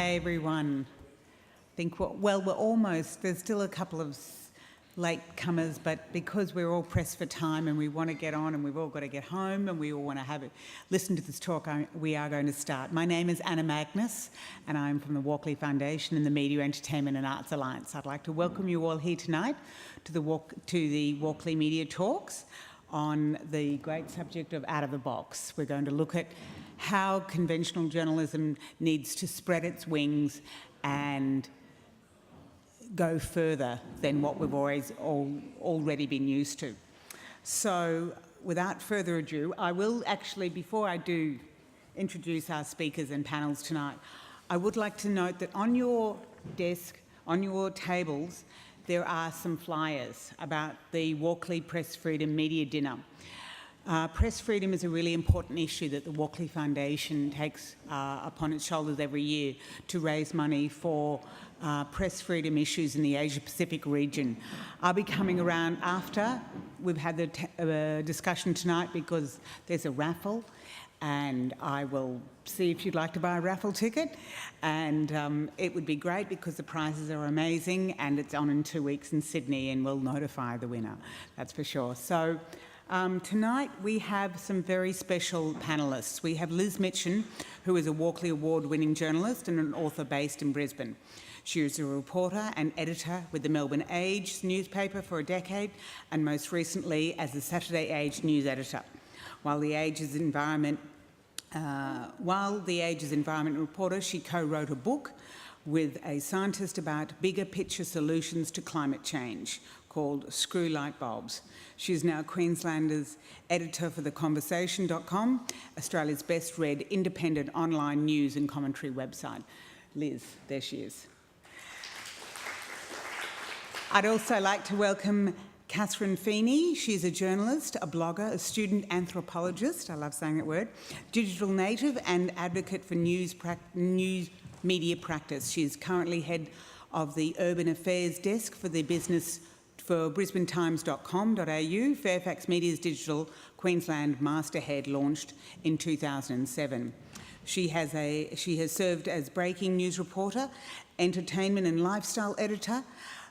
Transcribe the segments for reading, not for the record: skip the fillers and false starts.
Hey everyone. I think we're almost, there's still a couple of latecomers, but because we're all pressed for time and we want to get on and we've all got to get home and we all want to listen to this talk, we are going to start. My name is Anna Magnus and I'm from the Walkley Foundation and the Media, Entertainment and Arts Alliance. I'd like to welcome you all here tonight to the Walkley Media Talks on the great subject of out of the box. We're going to look at how conventional journalism needs to spread its wings and go further than what we've already been used to. So without further ado, I will actually, before I do introduce our speakers and panels tonight, I would like to note that on your desk, on your tables, there are some flyers about the Walkley Press Freedom Media Dinner. Press freedom is a really important issue that the Walkley Foundation takes upon its shoulders every year to raise money for press freedom issues in the Asia-Pacific region. I'll be coming around after we've had the discussion tonight because there's a raffle and I will see if you'd like to buy a raffle ticket, and it would be great because the prizes are amazing and it's on in 2 weeks in Sydney and we'll notify the winner, that's for sure. So tonight we have some very special panellists. We have Liz Mitchin, who is a Walkley Award-winning journalist and an author based in Brisbane. She is a reporter and editor with the Melbourne Age newspaper for a decade and most recently as the Saturday Age news editor. While the Age's environment reporter, she co-wrote a book with a scientist about bigger picture solutions to climate change called Screw Light Bulbs. She is now Queensland's editor for theconversation.com, Australia's best read independent online news and commentary website. Liz, there she is. I'd also like to welcome Catherine Feeney. She's a journalist, a blogger, a student anthropologist, I love saying that word, digital native and advocate for news media practice. She is currently head of the Urban Affairs desk for the business for brisbanetimes.com.au, Fairfax Media's digital Queensland masthead launched in 2007. She has served as breaking news reporter, entertainment and lifestyle editor,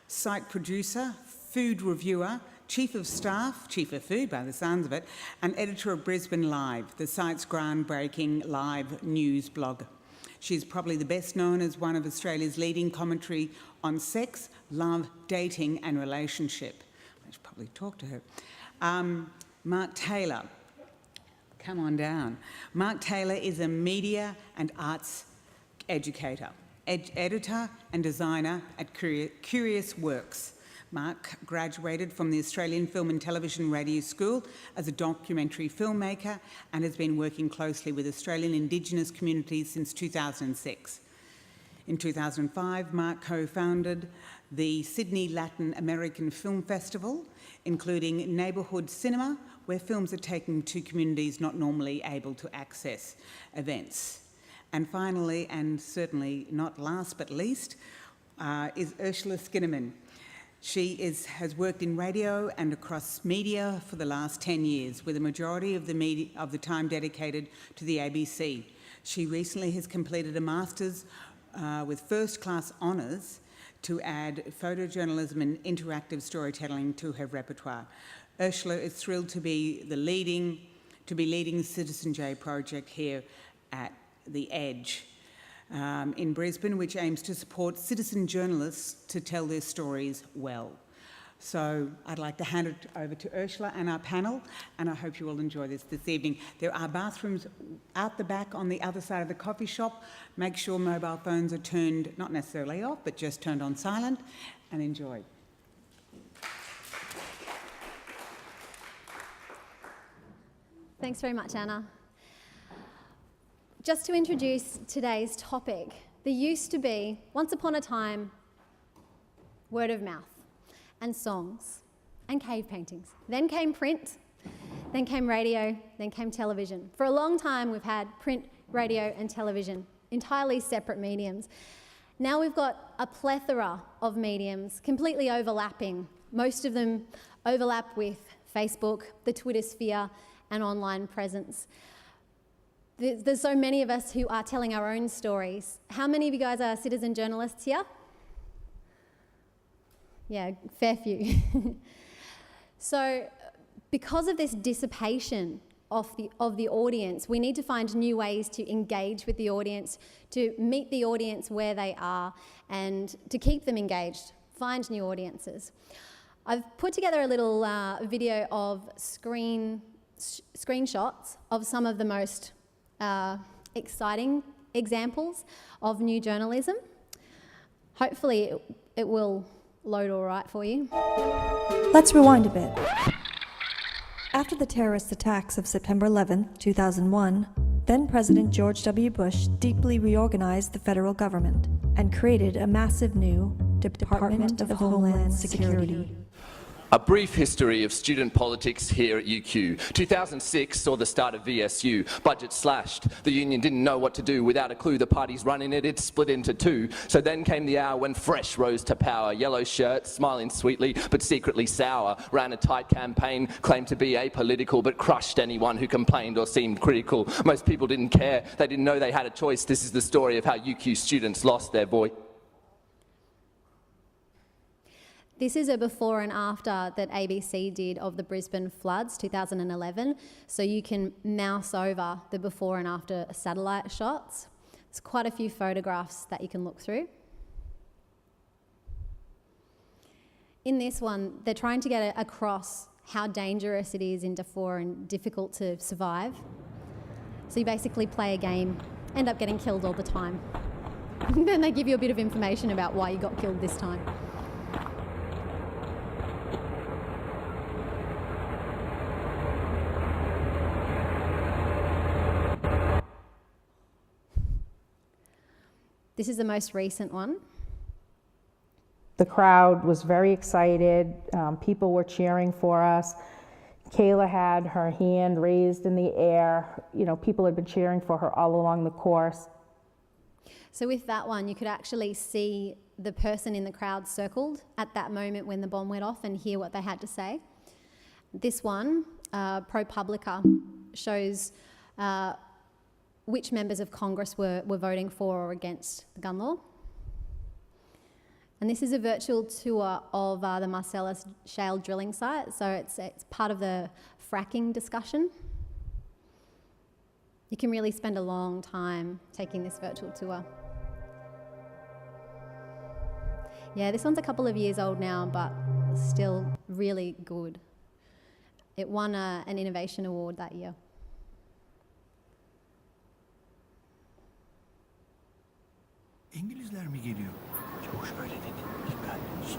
site producer, food reviewer, chief of food by the sounds of it, and editor of Brisbane Live, the site's groundbreaking live news blog. She's probably the best known as one of Australia's leading commentary on sex, love, dating and relationship. I should probably talk to her. Mark Taylor, come on down. Mark Taylor is a media and arts educator, editor and designer at Curious Works. Mark graduated from the Australian Film and Television Radio School as a documentary filmmaker and has been working closely with Australian Indigenous communities since 2006. In 2005, Mark co-founded the Sydney Latin American Film Festival, including Neighbourhood Cinema, where films are taken to communities not normally able to access events. And finally, and certainly not last but least, is Ursula Skinnerman. She has worked in radio and across media for the last 10 years, with a majority of the time dedicated to the ABC. She recently has completed a master's with first-class honours to add photojournalism and interactive storytelling to her repertoire. Ursula is thrilled to be leading the Citizen J project here at The Edge in Brisbane, which aims to support citizen journalists to tell their stories well. So I'd like to hand it over to Ursula and our panel, and I hope you all enjoy this evening. There are bathrooms out the back on the other side of the coffee shop. Make sure mobile phones are turned, not necessarily off, but just turned on silent, and enjoy. Thanks very much, Anna. Just to introduce today's topic, there used to be, once upon a time, word of mouth and songs and cave paintings. Then came print, then came radio, then came television. For a long time, we've had print, radio and television, entirely separate mediums. Now we've got a plethora of mediums completely overlapping. Most of them overlap with Facebook, the Twitter sphere and online presence. There's so many of us who are telling our own stories. How many of you guys are citizen journalists here? Yeah, fair few. So because of this dissipation of the audience, we need to find new ways to engage with the audience, to meet the audience where they are, and to keep them engaged, find new audiences. I've put together a little video of screenshots of some of the most exciting examples of new journalism. Hopefully it will load all right for you. Let's rewind a bit. After the terrorist attacks of September 11, 2001, then-President George W. Bush deeply reorganized the federal government and created a massive new Department of Homeland Security. A brief history of student politics here at UQ. 2006 saw the start of VSU. Budget slashed. The union didn't know what to do. Without a clue, the parties running it split into two. So then came the hour when Fresh rose to power. Yellow shirts, smiling sweetly, but secretly sour. Ran a tight campaign, claimed to be apolitical, but crushed anyone who complained or seemed critical. Most people didn't care. They didn't know they had a choice. This is the story of how UQ students lost their voice. This is a before and after that ABC did of the Brisbane floods, 2011. So you can mouse over the before and after satellite shots. There's quite a few photographs that you can look through. In this one, they're trying to get across how dangerous it is in Darfur and difficult to survive. So you basically play a game, end up getting killed all the time. Then they give you a bit of information about why you got killed this time. This is the most recent one. The crowd was very excited. People were cheering for us. Kayla had her hand raised in the air. You know, people had been cheering for her all along the course. So with that one, you could actually see the person in the crowd circled at that moment when the bomb went off and hear what they had to say. This one, ProPublica, shows which members of Congress were voting for or against the gun law. And this is a virtual tour of the Marcellus shale drilling site, so it's part of the fracking discussion. You can really spend a long time taking this virtual tour. Yeah, this one's a couple of years old now, but still really good. It won an innovation award that year. İngilizler mi geliyor? Çavuş öyle dedi. Dikkat, sus.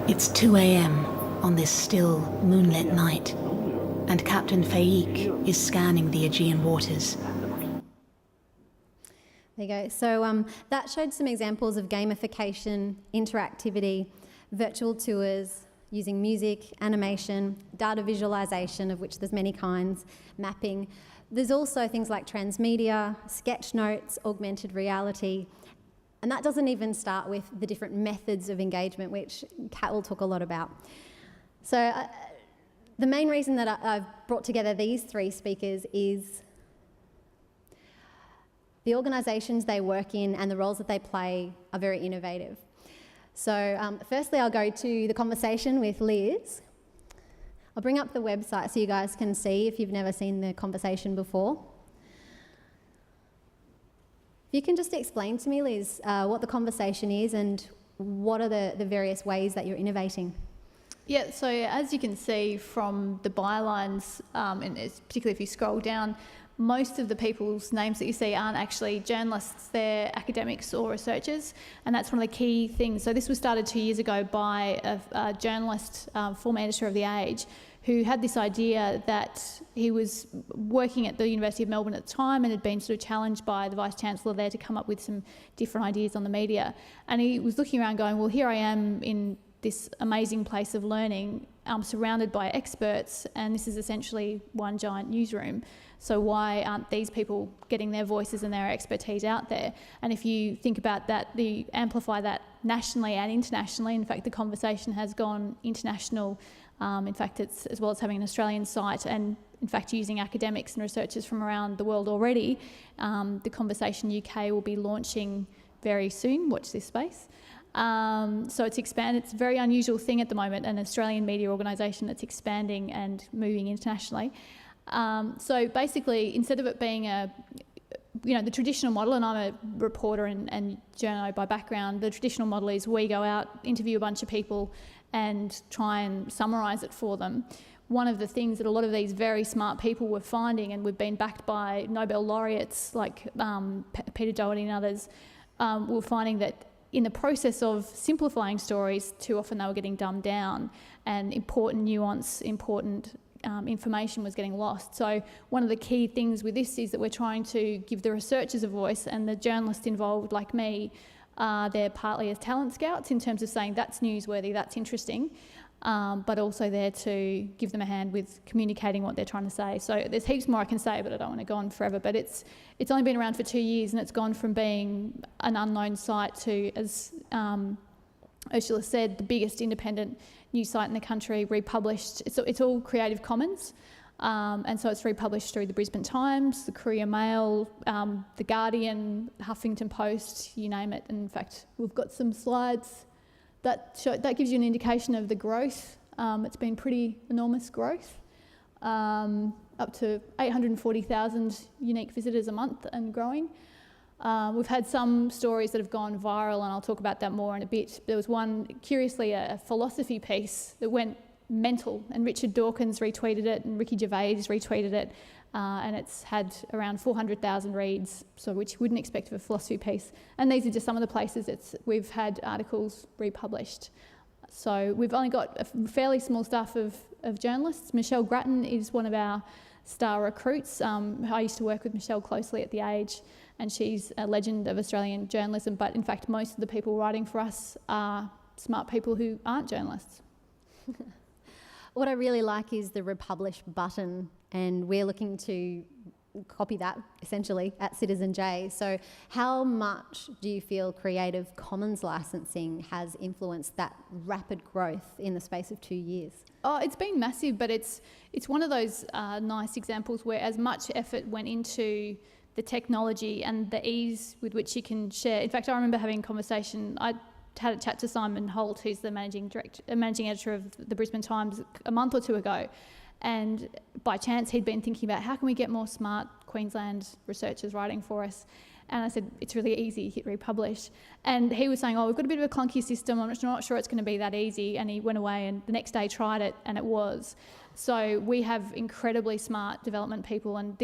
It's 2 a.m. on this still, moonlit night, and Captain Faik is scanning the Aegean waters. There you go. So that showed some examples of gamification, interactivity, virtual tours, using music, animation, data visualization, of which there's many kinds, mapping. There's also things like transmedia, sketch notes, augmented reality, and that doesn't even start with the different methods of engagement, which Kat will talk a lot about. So the main reason that I've brought together these three speakers is the organisations they work in and the roles that they play are very innovative. So firstly, I'll go to the conversation with Liz. I'll bring up the website so you guys can see if you've never seen the conversation before. If you can just explain to me, Liz, what the conversation is and what are the various ways that you're innovating. Yeah, so as you can see from the bylines, and particularly if you scroll down, most of the people's names that you see aren't actually journalists, they're academics or researchers, and that's one of the key things. So this was started 2 years ago by a journalist, former editor of The Age, who had this idea that he was working at the University of Melbourne at the time and had been sort of challenged by the Vice-Chancellor there to come up with some different ideas on the media. And he was looking around going, well, here I am in this amazing place of learning. I'm surrounded by experts, and this is essentially one giant newsroom. So why aren't these people getting their voices and their expertise out there? And if you think about that, amplify that nationally and internationally. In fact, the conversation has gone international In fact, it's as well as having an Australian site and in fact using academics and researchers from around the world already. The Conversation UK will be launching very soon, watch this space. So it's expanded. It's a very unusual thing at the moment, an Australian media organisation that's expanding and moving internationally. So basically, instead of it being the traditional model, and I'm a reporter and journo by background, the traditional model is we go out, interview a bunch of people and try and summarise it for them. One of the things that a lot of these very smart people were finding, and we've been backed by Nobel laureates like Peter Doherty and others, were finding that in the process of simplifying stories, too often they were getting dumbed down and important nuance, important information was getting lost. So one of the key things with this is that we're trying to give the researchers a voice, and the journalists involved, like me, they're partly as talent scouts in terms of saying that's newsworthy, that's interesting, but also there to give them a hand with communicating what they're trying to say. So there's heaps more I can say, but I don't want to go on forever. But it's only been around for 2 years, and it's gone from being an unknown site to, as Ursula said, the biggest independent news site in the country, republished. It's all Creative Commons, and so it's republished through the Brisbane Times, the Courier Mail, the Guardian, Huffington Post, you name it. And in fact, we've got some slides that gives you an indication of the growth. It's been pretty enormous growth, up to 840,000 unique visitors a month and growing. We've had some stories that have gone viral, and I'll talk about that more in a bit. There was one, curiously, a philosophy piece that went mental, and Richard Dawkins retweeted it and Ricky Gervais retweeted it, and it's had around 400,000 reads, so which you wouldn't expect of a philosophy piece. And these are just some of the places we've had articles republished. So we've only got a fairly small staff of journalists. Michelle Grattan is one of our star recruits. I used to work with Michelle closely at The Age, and she's a legend of Australian journalism, but in fact most of the people writing for us are smart people who aren't journalists. What I really like is the republish button, and we're looking to copy that essentially at Citizen J. So how much do you feel Creative Commons licensing has influenced that rapid growth in the space of 2 years? Oh, it's been massive, but it's one of those nice examples where as much effort went into the technology and the ease with which you can share. In fact, I remember having a conversation. I had a chat to Simon Holt, who's the managing editor of the Brisbane Times, a month or two ago. And by chance, he'd been thinking about how can we get more smart Queensland researchers writing for us. And I said, it's really easy, hit republish. And he was saying, we've got a bit of a clunky system, I'm not sure it's going to be that easy. And he went away and the next day tried it, and it was. So we have incredibly smart development people, and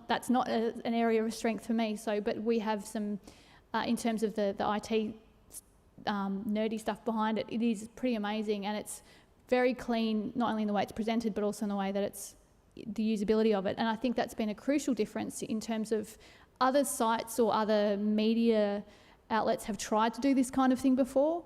that's not an area of strength for me. But we have some, in terms of the IT nerdy stuff behind it, it is pretty amazing, and it's very clean, not only in the way it's presented, but also in the way that it's the usability of it. And I think that's been a crucial difference in terms of other sites or other media outlets have tried to do this kind of thing before,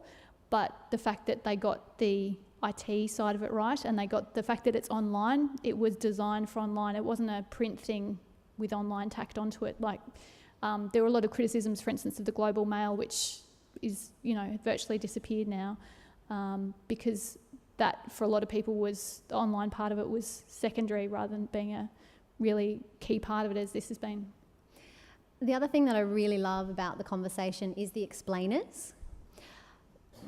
but the fact that they got the IT side of it right, and they got the fact that it's online, it was designed for online. It wasn't a print thing with online tacked onto it. There were a lot of criticisms, for instance, of the Global Mail, which is, virtually disappeared now, because that, for a lot of people, was the online part of it was secondary rather than being a really key part of it, as this has been. The other thing that I really love about the conversation is the explainers,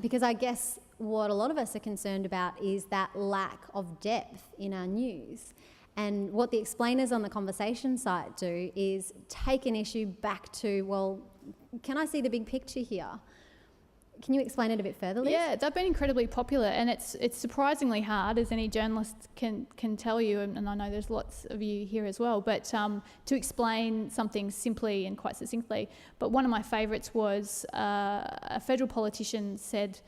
because I guess what a lot of us are concerned about is that lack of depth in our news. And what the explainers on the conversation site do is take an issue back to, well, can I see the big picture here? Can you explain it a bit further, Liz? Yeah, they've been incredibly popular, and it's surprisingly hard, as any journalist can tell you, and I know there's lots of you here as well, but to explain something simply and quite succinctly. But one of my favourites was a federal politician said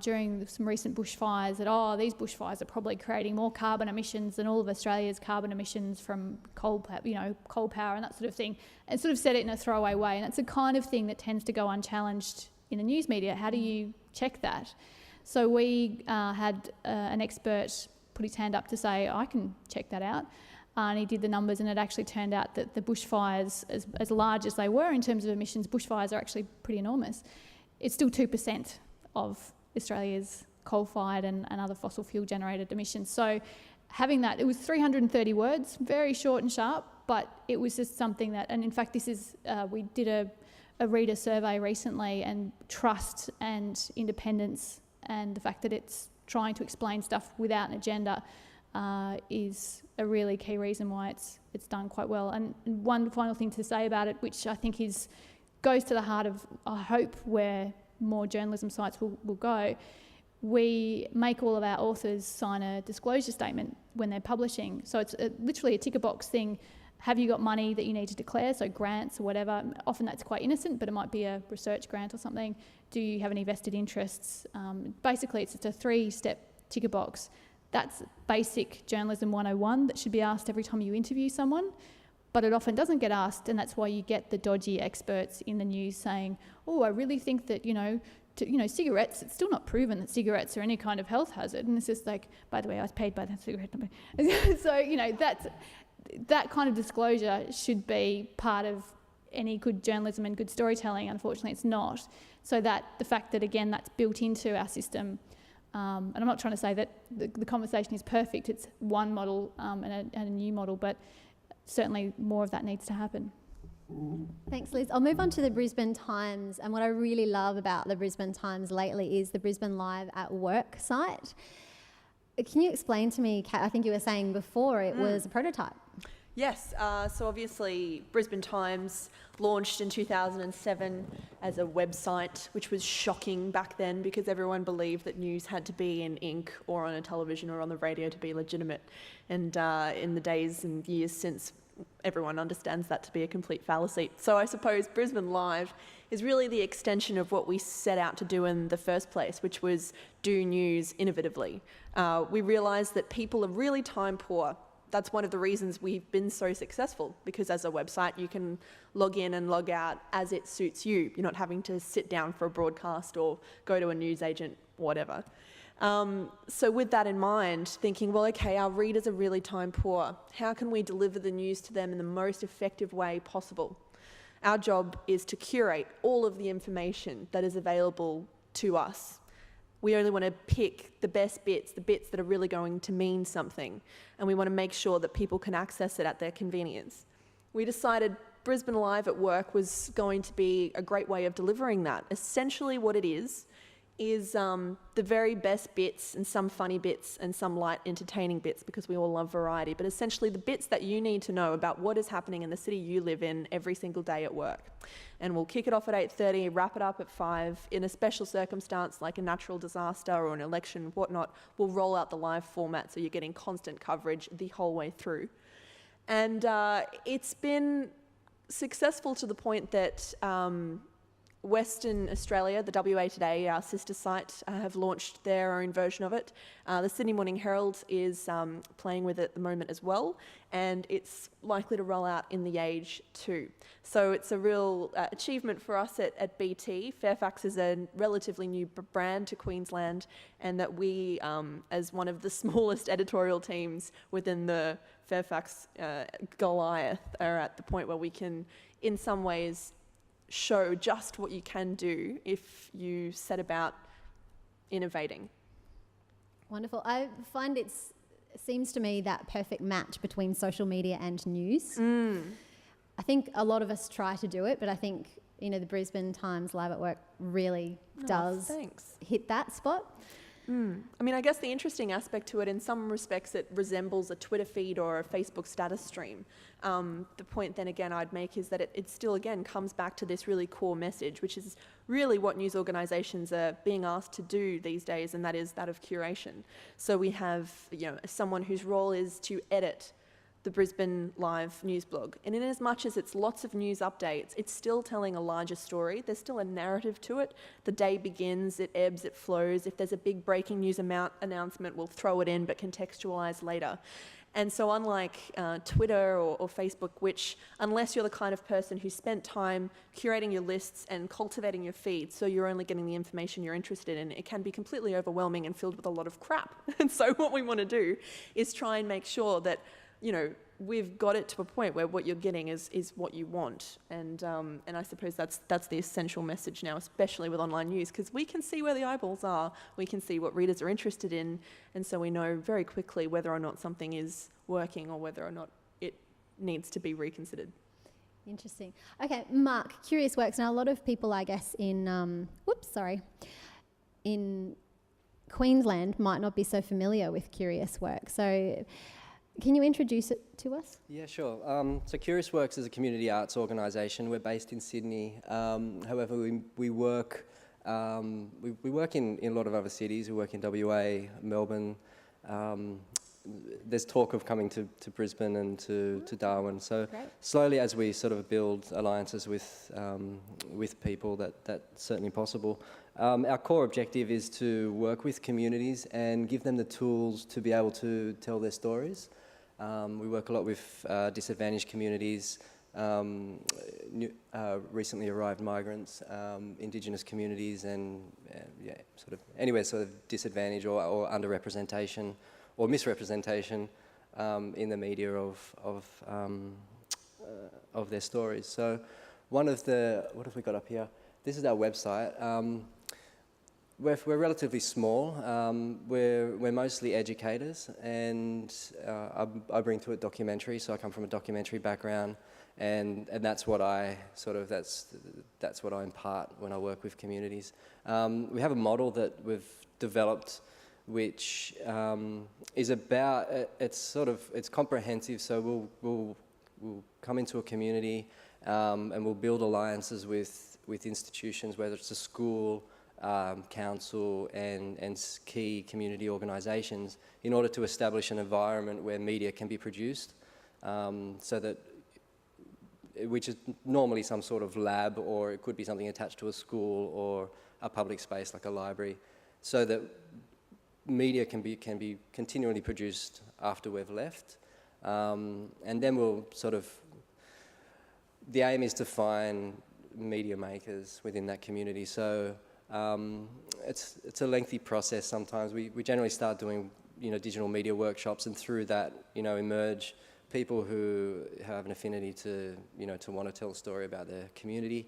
during some recent bushfires that, these bushfires are probably creating more carbon emissions than all of Australia's carbon emissions from coal power and that sort of thing, and sort of said it in a throwaway way. And it's the kind of thing that tends to go unchallenged in the news media. How do you check that? So we had an expert put his hand up to say, I can check that out. And he did the numbers, and it actually turned out that the bushfires, as large as they were in terms of emissions, bushfires are actually pretty enormous. It's still 2% of Australia's coal-fired and other fossil fuel-generated emissions. So having that, it was 330 words, very short and sharp, but it was just something that, and in fact this is, we did a reader survey recently, and trust and independence and the fact that it's trying to explain stuff without an agenda is a really key reason why it's done quite well. And one final thing to say about it, which I think goes to the heart of, I hope, where more journalism sites will go. We make all of our authors sign a disclosure statement when they're publishing. So it's literally a ticker box thing. Have you got money that you need to declare? So grants or whatever. Often that's quite innocent, but it might be a research grant or something. Do you have any vested interests? Basically, it's just a 3-step ticker box. That's basic journalism 101 that should be asked every time you interview someone. But it often doesn't get asked, and that's why you get the dodgy experts in the news saying, oh, I really think that, cigarettes, it's still not proven that cigarettes are any kind of health hazard. And it's just like, by the way, I was paid by that cigarette company. So, that kind of disclosure should be part of any good journalism and good storytelling. Unfortunately, it's not. So that the fact that, again, that's built into our system, and I'm not trying to say that the conversation is perfect. It's one model and a new model, but certainly more of that needs to happen. Thanks, Liz. I'll move on to the Brisbane Times, and what I really love about the Brisbane Times lately is the Brisbane Live at Work site. Can you explain to me, Kat, I think you were saying before it was a prototype. Yes, so obviously Brisbane Times launched in 2007 as a website, which was shocking back then because everyone believed that news had to be in ink or on a television or on the radio to be legitimate. And in the days and years since, everyone understands that to be a complete fallacy. So I suppose Brisbane Live is really the extension of what we set out to do in the first place, which was do news innovatively. We realised that people are really time poor. That's one of the reasons we've been so successful, because as a website you can log in and log out as it suits you. You're not having to sit down for a broadcast or go to a newsagent, whatever. So with that in mind, thinking, well, okay, our readers are really time poor. How can we deliver the news to them in the most effective way possible? Our job is to curate all of the information that is available to us. We only want to pick the best bits, the bits that are really going to mean something, and we want to make sure that people can access it at their convenience. We decided Brisbane Live at Work was going to be a great way of delivering that. Essentially what it is the very best bits and some funny bits and some light entertaining bits, because we all love variety, but essentially the bits that you need to know about what is happening in the city you live in every single day at work. And we'll kick it off at 8:30, wrap it up at 5. In a special circumstance like a natural disaster or an election, whatnot, we'll roll out the live format so you're getting constant coverage the whole way through. And it's been successful to the point that Western Australia, the WA Today, our sister site, have launched their own version of it. The Sydney Morning Herald is playing with it at the moment as well, and it's likely to roll out in The Age too. So it's a real achievement for us at BT. Fairfax is a relatively new brand to Queensland, and that we, as one of the smallest editorial teams within the Fairfax Goliath, are at the point where we can, in some ways, show just what you can do if you set about innovating. Wonderful. I find it seems to me that perfect match between social media and news. I think a lot of us try to do it, but I think the Brisbane Times Live at Work really does hit that spot. I mean, I guess the interesting aspect to it, in some respects, it resembles a Twitter feed or a Facebook status stream. The point then again I'd make is that it still again comes back to this really core message, which is really what news organisations are being asked to do these days, and that is that of curation. So we have someone whose role is to edit the Brisbane Live news blog. And in as much as it's lots of news updates, it's still telling a larger story. There's still a narrative to it. The day begins, it ebbs, it flows. If there's a big breaking news announcement, we'll throw it in but contextualise later. And so unlike Twitter or Facebook, which, unless you're the kind of person who spent time curating your lists and cultivating your feed so you're only getting the information you're interested in, it can be completely overwhelming and filled with a lot of crap. And so what we want to do is try and make sure that you know, we've got it to a point where what you're getting is what you want. And I suppose that's the essential message now, especially with online news, because we can see where the eyeballs are, we can see what readers are interested in, and so we know very quickly whether or not something is working or whether or not it needs to be reconsidered. Interesting. Okay, Mark, Curious Works. Now, a lot of people, I guess, in Queensland might not be so familiar with Curious Works. So can you introduce it to us? Yeah, sure. So Curious Works is a community arts organisation. We're based in Sydney. However, we work in a lot of other cities. We work in WA, Melbourne. There's talk of coming to Brisbane and to Darwin. So Great. slowly, as we sort of build alliances with people, that's certainly possible. Our core objective is to work with communities and give them the tools to be able to tell their stories. We work a lot with disadvantaged communities, recently arrived migrants, Indigenous communities, and sort of anywhere sort of disadvantaged or underrepresentation or misrepresentation in the media of their stories. So one of the, what have we got up here? This is our website. We're relatively small. We're mostly educators, and I bring to it documentary. So I come from a documentary background, and that's what I that's what I impart when I work with communities. We have a model that we've developed, which is about it's comprehensive. So we'll come into a community, and we'll build alliances with institutions, whether it's a school, council and key community organisations, in order to establish an environment where media can be produced, so that, which is normally some sort of lab, or it could be something attached to a school or a public space like a library, so that media can be continually produced after we've left, and then we'll the aim is to find media makers within that community. So it's a lengthy process sometimes. We generally start doing digital media workshops, and through that emerge people who have an affinity to to want to tell a story about their community,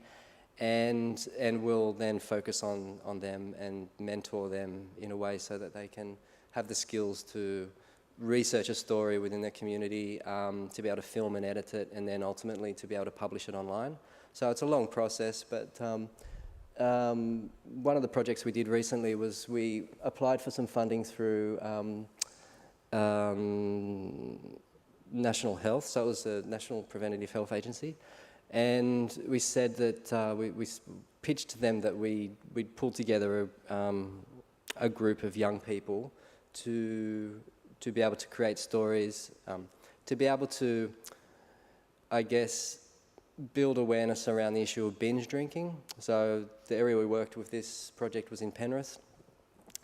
and we'll then focus on them and mentor them in a way so that they can have the skills to research a story within their community, to be able to film and edit it, and then ultimately to be able to publish it online. So it's a long process, but one of the projects we did recently was we applied for some funding through National Health, so it was the National Preventative Health Agency, and we said that we pitched to them that we'd pull together a group of young people to be able to create stories, to be able to, I guess, build awareness around the issue of binge drinking. So the area we worked with this project was in Penrith,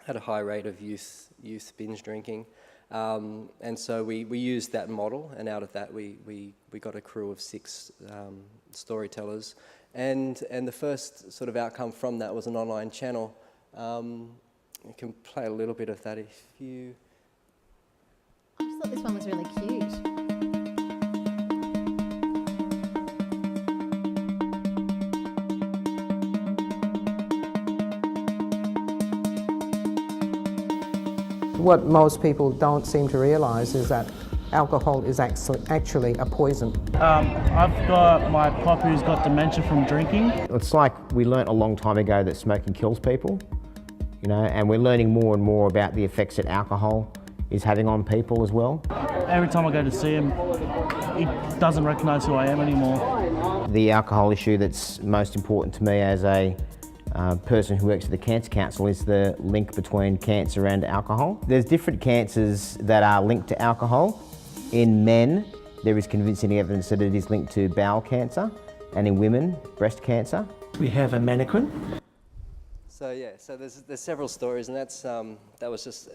had a high rate of youth binge drinking, and so we used that model, and out of that we got a crew of 6 storytellers, and the first sort of outcome from that was an online channel. You can play a little bit of that if you... I just thought this one was really cute. What most people don't seem to realise is that alcohol is actually a poison. I've got my pop who's got dementia from drinking. It's like we learnt a long time ago that smoking kills people, and we're learning more and more about the effects that alcohol is having on people as well. Every time I go to see him, he doesn't recognise who I am anymore. The alcohol issue that's most important to me as a person who works at the Cancer Council is the link between cancer and alcohol. There's different cancers that are linked to alcohol. In men, there is convincing evidence that it is linked to bowel cancer, and in women, breast cancer. We have a mannequin. So so there's several stories, and that was just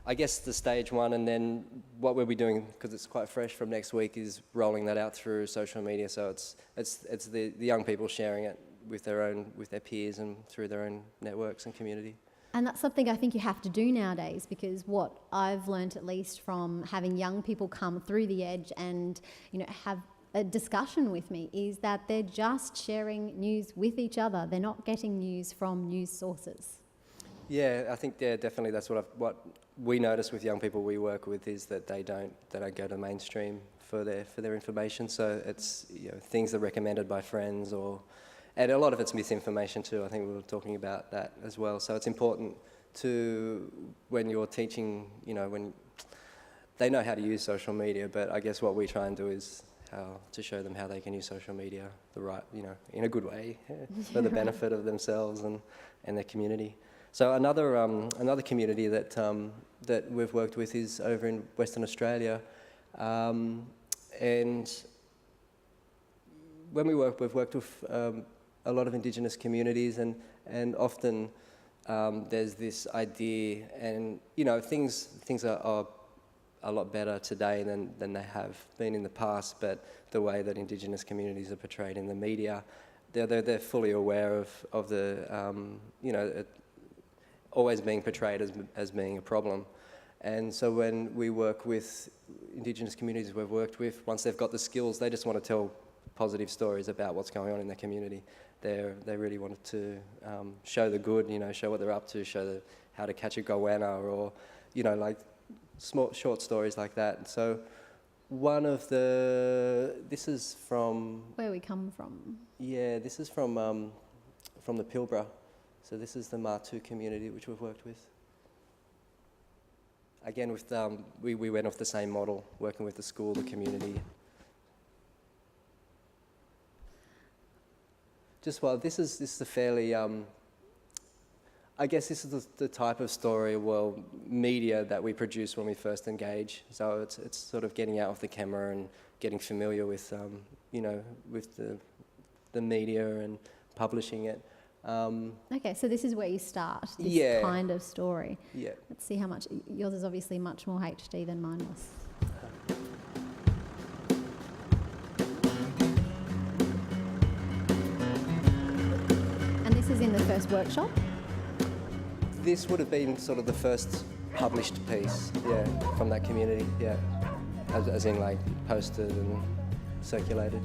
I guess the stage one, and then what we'll be doing, because it's quite fresh from next week, is rolling that out through social media. So it's the young people sharing it with their peers and through their own networks and community. And that's something I think you have to do nowadays, because what I've learnt, at least from having young people come through the Edge and, you know, have a discussion with me, is that they're just sharing news with each other. They're not getting news from news sources. Yeah, I think definitely that's what we notice with young people we work with, is that they don't go to mainstream for their information. So it's, you know, things that are recommended by friends, and a lot of it's misinformation too. I think we were talking about that as well. So it's important to, when you're teaching, you know, when they know how to use social media, but I guess what we try and do is to show them how they can use social media in a good way, for the benefit of themselves and their community. So another community that we've worked with is over in Western Australia, and when we've worked with a lot of Indigenous communities, and often there's this idea, and you know, things are a lot better today than they have been in the past, but the way that Indigenous communities are portrayed in the media, they're fully aware of the always being portrayed as being a problem. And so when we work with Indigenous communities we've worked with, once they've got the skills, they just want to tell positive stories about what's going on in their community. They really wanted to show the good, you know, show what they're up to, show how to catch a goanna, or, you know, like small short stories like that. So this is from... Where we come from. Yeah, this is from the Pilbara. So this is the Martu community which we've worked with. Again, with we went off the same model, working with the school, the community. This is a fairly, I guess this is the type of story, media that we produce when we first engage. So it's sort of getting out of the camera and getting familiar with, with the media and publishing it. Okay, so this is where you start, this kind of story. Yeah. Let's see how much, yours is obviously much more HD than mine was. And this is in the first workshop? This would have been sort of the first published piece, from that community, as in like posted and circulated,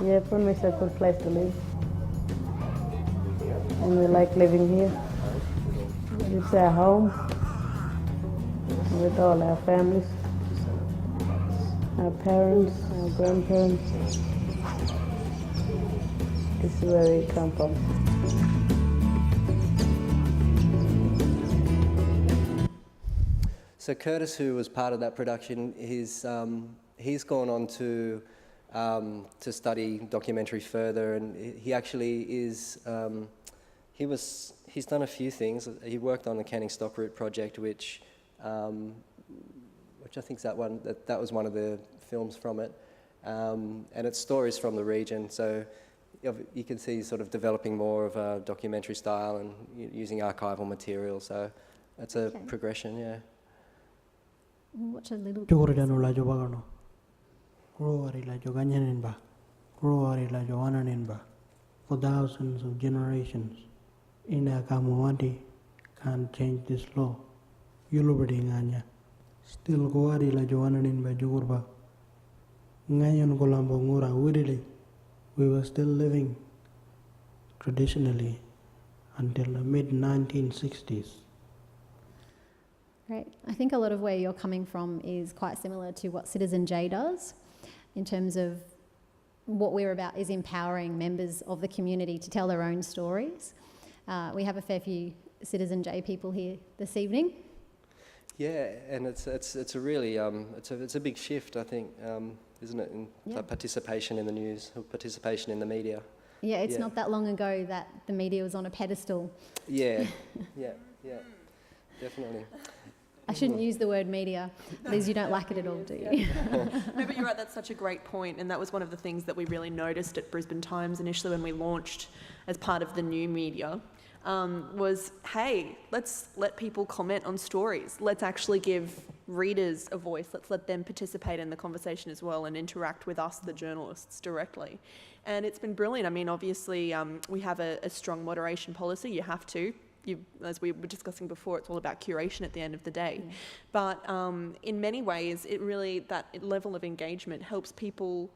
Yeah, for me it's a good place to live. And we like living here. It's our home with all our families, our parents, our grandparents. This is where we come from. So Curtis, who was part of that production, he's gone on to study documentary further, and he actually is he's done a few things. He worked on the Canning Stock Route project, which I think is that was one of the films from it, and it's stories from the region. So you can see he's sort of developing more of a documentary style and using archival material. So that's a progression, We'll watch a little for thousands of generations. Ina Kamuwati can't change this law. Yuluberdinganya. Still goari la Joananin by Jugurba. Ngayon Golambo Ngura Widili. We were still living traditionally until the mid-1960s. Great. I think a lot of where you're coming from is quite similar to what Citizen J does, in terms of what we're about is empowering members of the community to tell their own stories. We have a fair few Citizen J people here this evening. Yeah, and it's a really it's a big shift, I think, isn't it? In participation in the news, or participation in the media. Yeah, it's not that long ago that the media was on a pedestal. Yeah, definitely. I shouldn't use the word media. Liz, you don't like it at all, do you? No, but you're right, that's such a great point, and that was one of the things that we really noticed at Brisbane Times initially when we launched as part of the new media. was, hey, let's let people comment on stories. Let's actually give readers a voice. Let's let them participate in the conversation as well and interact with us, the journalists, directly. And it's been brilliant. I mean, obviously, we have a strong moderation policy. You have to. As we were discussing before, it's all about curation at the end of the day. Yeah. But in many ways, it really, that level of engagement helps people,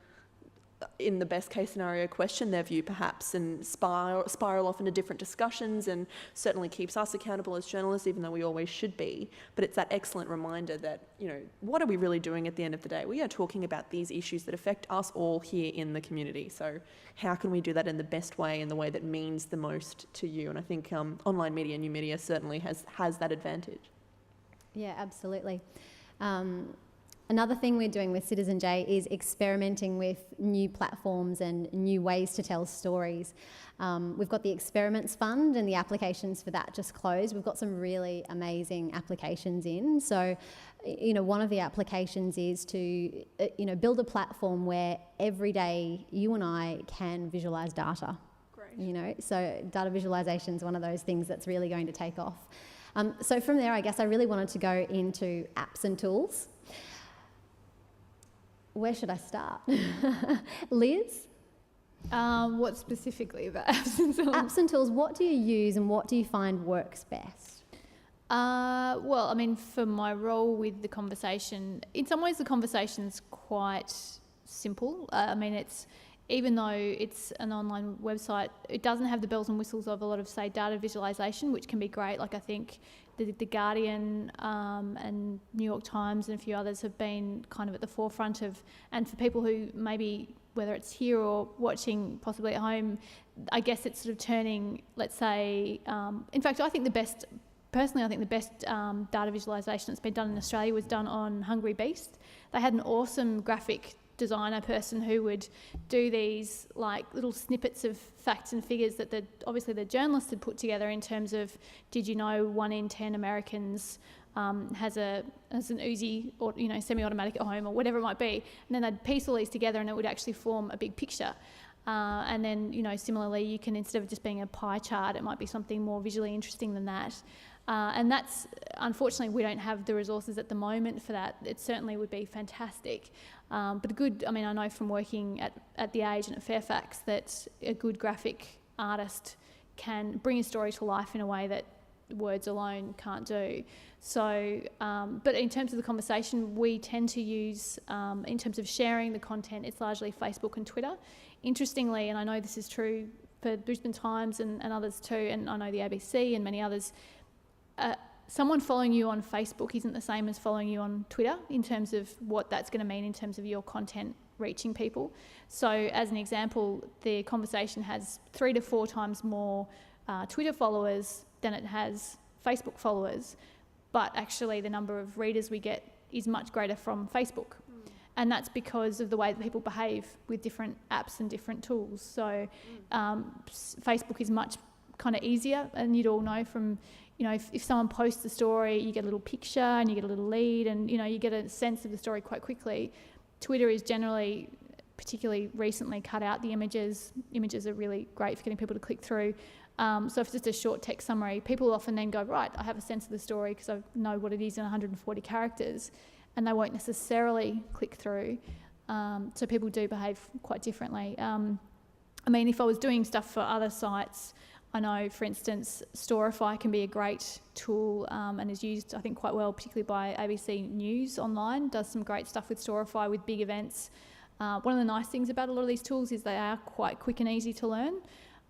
in the best case scenario, question their view perhaps and spiral off into different discussions, and certainly keeps us accountable as journalists, even though we always should be. But it's that excellent reminder that, you know, what are we really doing at the end of the day? We are talking about these issues that affect us all here in the community. So how can we do that in the best way, in the way that means the most to you? And I think online media, new media certainly has that advantage. Yeah, absolutely. Another thing we're doing with Citizen J is experimenting with new platforms and new ways to tell stories. We've got the Experiments Fund and the applications for that just closed. We've got some really amazing applications in. So, you know, one of the applications is to, you know, build a platform where every day you and I can visualise data. Great. You know, so data visualisation is one of those things that's really going to take off. So from there, I guess I really wanted to go into apps and tools. Where should I start? Liz? What specifically about apps and tools? Apps and tools, what do you use and what do you find works best? Well, I mean, for my role with the conversation, in some ways the conversation's quite simple. I mean, even though it's an online website, it doesn't have the bells and whistles of a lot of, say, data visualisation, which can be great. Like, I think the Guardian and New York Times and a few others have been kind of at the forefront of, and for people who maybe, whether it's here or watching possibly at home, I guess it's sort of turning, let's say, in fact, I think the best data visualisation that's been done in Australia was done on Hungry Beast. They had an awesome graphic designer person who would do these like little snippets of facts and figures that obviously the journalists had put together in terms of, did you know 1 in 10 Americans has an Uzi or, you know, semi-automatic at home or whatever it might be, and then they'd piece all these together and it would actually form a big picture. And then, you know, similarly, you can, instead of just being a pie chart, it might be something more visually interesting than that. And that's, unfortunately, we don't have the resources at the moment for that. It certainly would be fantastic. But I mean, I know from working at The Age and at Fairfax that a good graphic artist can bring a story to life in a way that words alone can't do. So, but in terms of the conversation, we tend to use, in terms of sharing the content, it's largely Facebook and Twitter. Interestingly, and I know this is true for Brisbane Times and others too, and I know the ABC and many others, someone following you on Facebook isn't the same as following you on Twitter in terms of what that's going to mean in terms of your content reaching people. So as an example, the conversation has 3 to 4 times more Twitter followers than it has Facebook followers, but actually the number of readers we get is much greater from Facebook. And that's because of the way that people behave with different apps and different tools. So Facebook is much kind of easier, and you'd all know from, you know, if someone posts a story, you get a little picture and you get a little lead and, you know, you get a sense of the story quite quickly. Twitter is generally, particularly recently, cut out the images. Images are really great for getting people to click through. So if it's just a short text summary, people often then go, right, I have a sense of the story because I know what it is in 140 characters, and they won't necessarily click through. So people do behave quite differently. I mean, if I was doing stuff for other sites, I know, for instance, Storify can be a great tool and is used, I think, quite well, particularly by ABC News Online, does some great stuff with Storify with big events. One of the nice things about a lot of these tools is they are quite quick and easy to learn.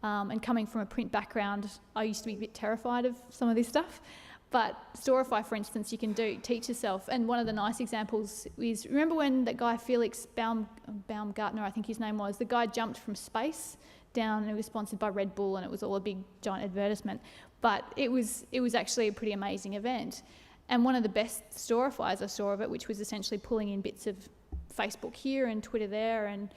And coming from a print background, I used to be a bit terrified of some of this stuff. But Storify, for instance, you can teach yourself. And one of the nice examples is, remember when that guy Felix Baumgartner, I think his name was, the guy jumped from space down, and it was sponsored by Red Bull, and it was all a big giant advertisement. But it was actually a pretty amazing event. And one of the best Storifys I saw of it, which was essentially pulling in bits of Facebook here and Twitter there and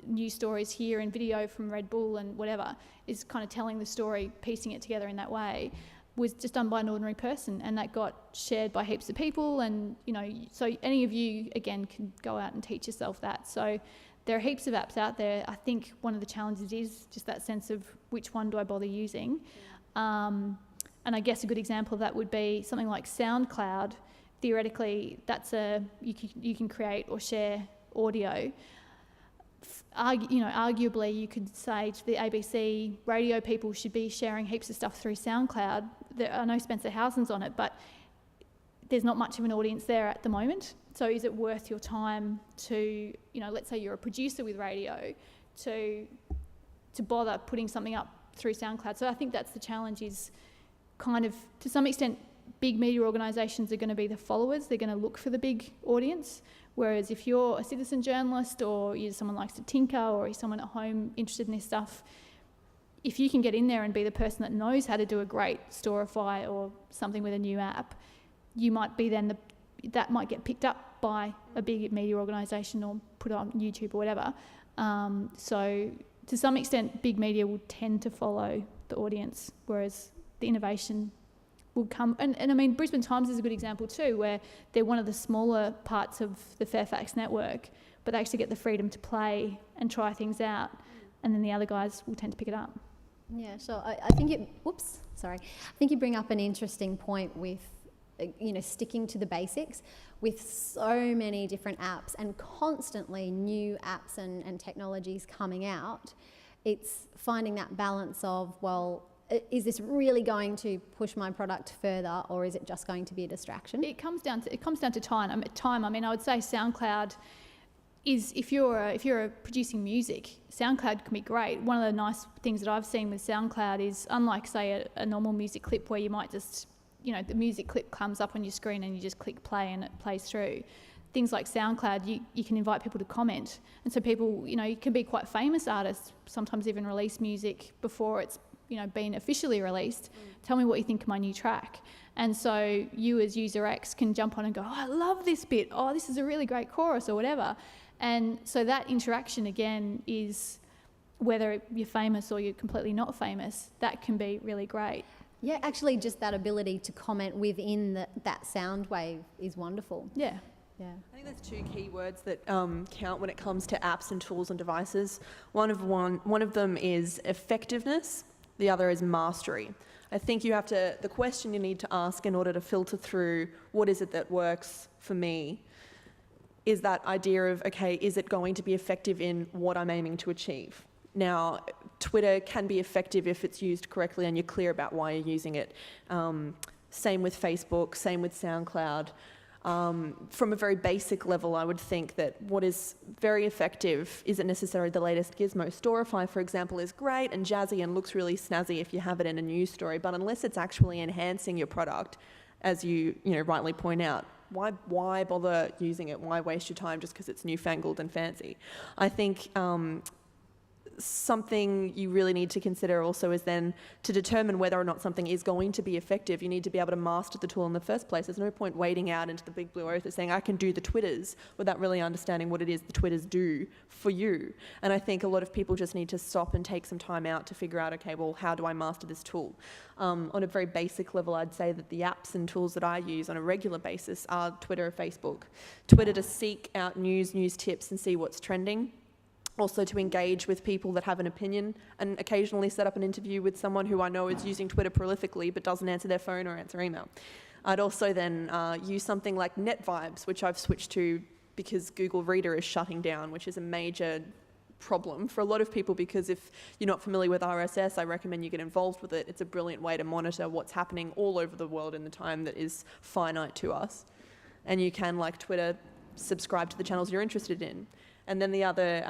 news stories here and video from Red Bull and whatever, is kind of telling the story, piecing it together in that way, was just done by an ordinary person, and that got shared by heaps of people. And, you know, so any of you, again, can go out and teach yourself that. So there are heaps of apps out there. I think one of the challenges is just that sense of which one do I bother using. And I guess a good example of that would be something like SoundCloud. Theoretically, that's you can create or share audio. Arguably, you could say to the ABC radio people should be sharing heaps of stuff through SoundCloud. I know Spencer Housen's on it, but there's not much of an audience there at the moment. So is it worth your time to, let's say you're a producer with radio, to bother putting something up through SoundCloud? So I think that's the challenge, is kind of, to some extent, big media organisations are going to be the followers. They're going to look for the big audience. Whereas if you're a citizen journalist, or you're someone who likes to tinker, or you're someone at home interested in this stuff, if you can get in there and be the person that knows how to do a great Storify or something with a new app, you might be then that might get picked up by a big media organisation or put on YouTube or whatever. So to some extent, big media will tend to follow the audience, whereas the innovation will come. And I mean, Brisbane Times is a good example too, where they're one of the smaller parts of the Fairfax network, but they actually get the freedom to play and try things out, and then the other guys will tend to pick it up. Yeah, sure. I think I think you bring up an interesting point with, sticking to the basics. With so many different apps and constantly new apps and technologies coming out, it's finding that balance of, well, is this really going to push my product further, or is it just going to be a distraction? It comes down to time. I mean, I would say SoundCloud is, if you're producing music, SoundCloud can be great. One of the nice things that I've seen with SoundCloud is, unlike, say, a normal music clip where you might just, the music clip comes up on your screen and you just click play and it plays through. Things like SoundCloud, you can invite people to comment. And so people, you can be quite famous artists, sometimes even release music before it's, been officially released. Tell me what you think of my new track. And so you as user X can jump on and go, oh, I love this bit. Oh, this is a really great chorus, or whatever. And so that interaction, again, is, whether you're famous or you're completely not famous, that can be really great. Yeah, actually just that ability to comment within that sound wave is wonderful. Yeah. Yeah. I think there's two key words that count when it comes to apps and tools and devices. One of them is effectiveness. The other is mastery. I think the question you need to ask in order to filter through what is it that works for me is that idea of, okay, is it going to be effective in what I'm aiming to achieve? Now, Twitter can be effective if it's used correctly and you're clear about why you're using it. Same with Facebook, same with SoundCloud. From a very basic level, I would think that what is very effective isn't necessarily the latest gizmo. Storify, for example, is great and jazzy and looks really snazzy if you have it in a news story, but unless it's actually enhancing your product, as you rightly point out, why bother using it? Why waste your time just because it's newfangled and fancy? I think something you really need to consider also is then to determine whether or not something is going to be effective, you need to be able to master the tool in the first place. There's no point wading out into the big blue ocean saying, I can do the Twitters, without really understanding what it is the Twitters do for you. And I think a lot of people just need to stop and take some time out to figure out, okay, well, how do I master this tool? On a very basic level, I'd say that the apps and tools that I use on a regular basis are Twitter or Facebook. Twitter to seek out news tips and see what's trending. Also to engage with people that have an opinion, and occasionally set up an interview with someone who I know is using Twitter prolifically but doesn't answer their phone or answer email. I'd also then use something like NetVibes, which I've switched to because Google Reader is shutting down, which is a major problem for a lot of people, because if you're not familiar with RSS, I recommend you get involved with it. It's a brilliant way to monitor what's happening all over the world in the time that is finite to us. And you can, like Twitter, subscribe to the channels you're interested in. And then the other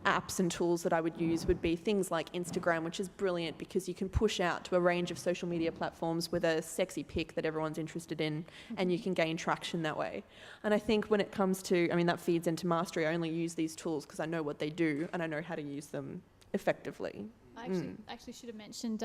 apps and tools that I would use would be things like Instagram, which is brilliant because you can push out to a range of social media platforms with a sexy pic that everyone's interested in, and you can gain traction that way. And I think when it comes to, that feeds into mastery. I only use these tools because I know what they do and I know how to use them effectively. I actually should have mentioned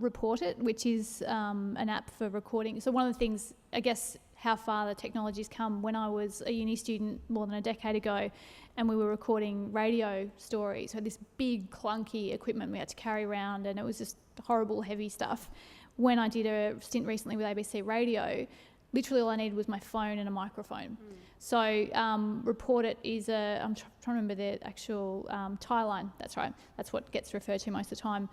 Report It, which is an app for recording. So one of the things, I guess, how far the technology's come. When I was a uni student more than a decade ago, and we were recording radio stories, so this big clunky equipment we had to carry around, and it was just horrible heavy stuff. When I did a stint recently with ABC Radio, literally all I needed was my phone and a microphone. So Report It is I'm trying to remember the actual tie line, that's right, that's what gets referred to most of the time.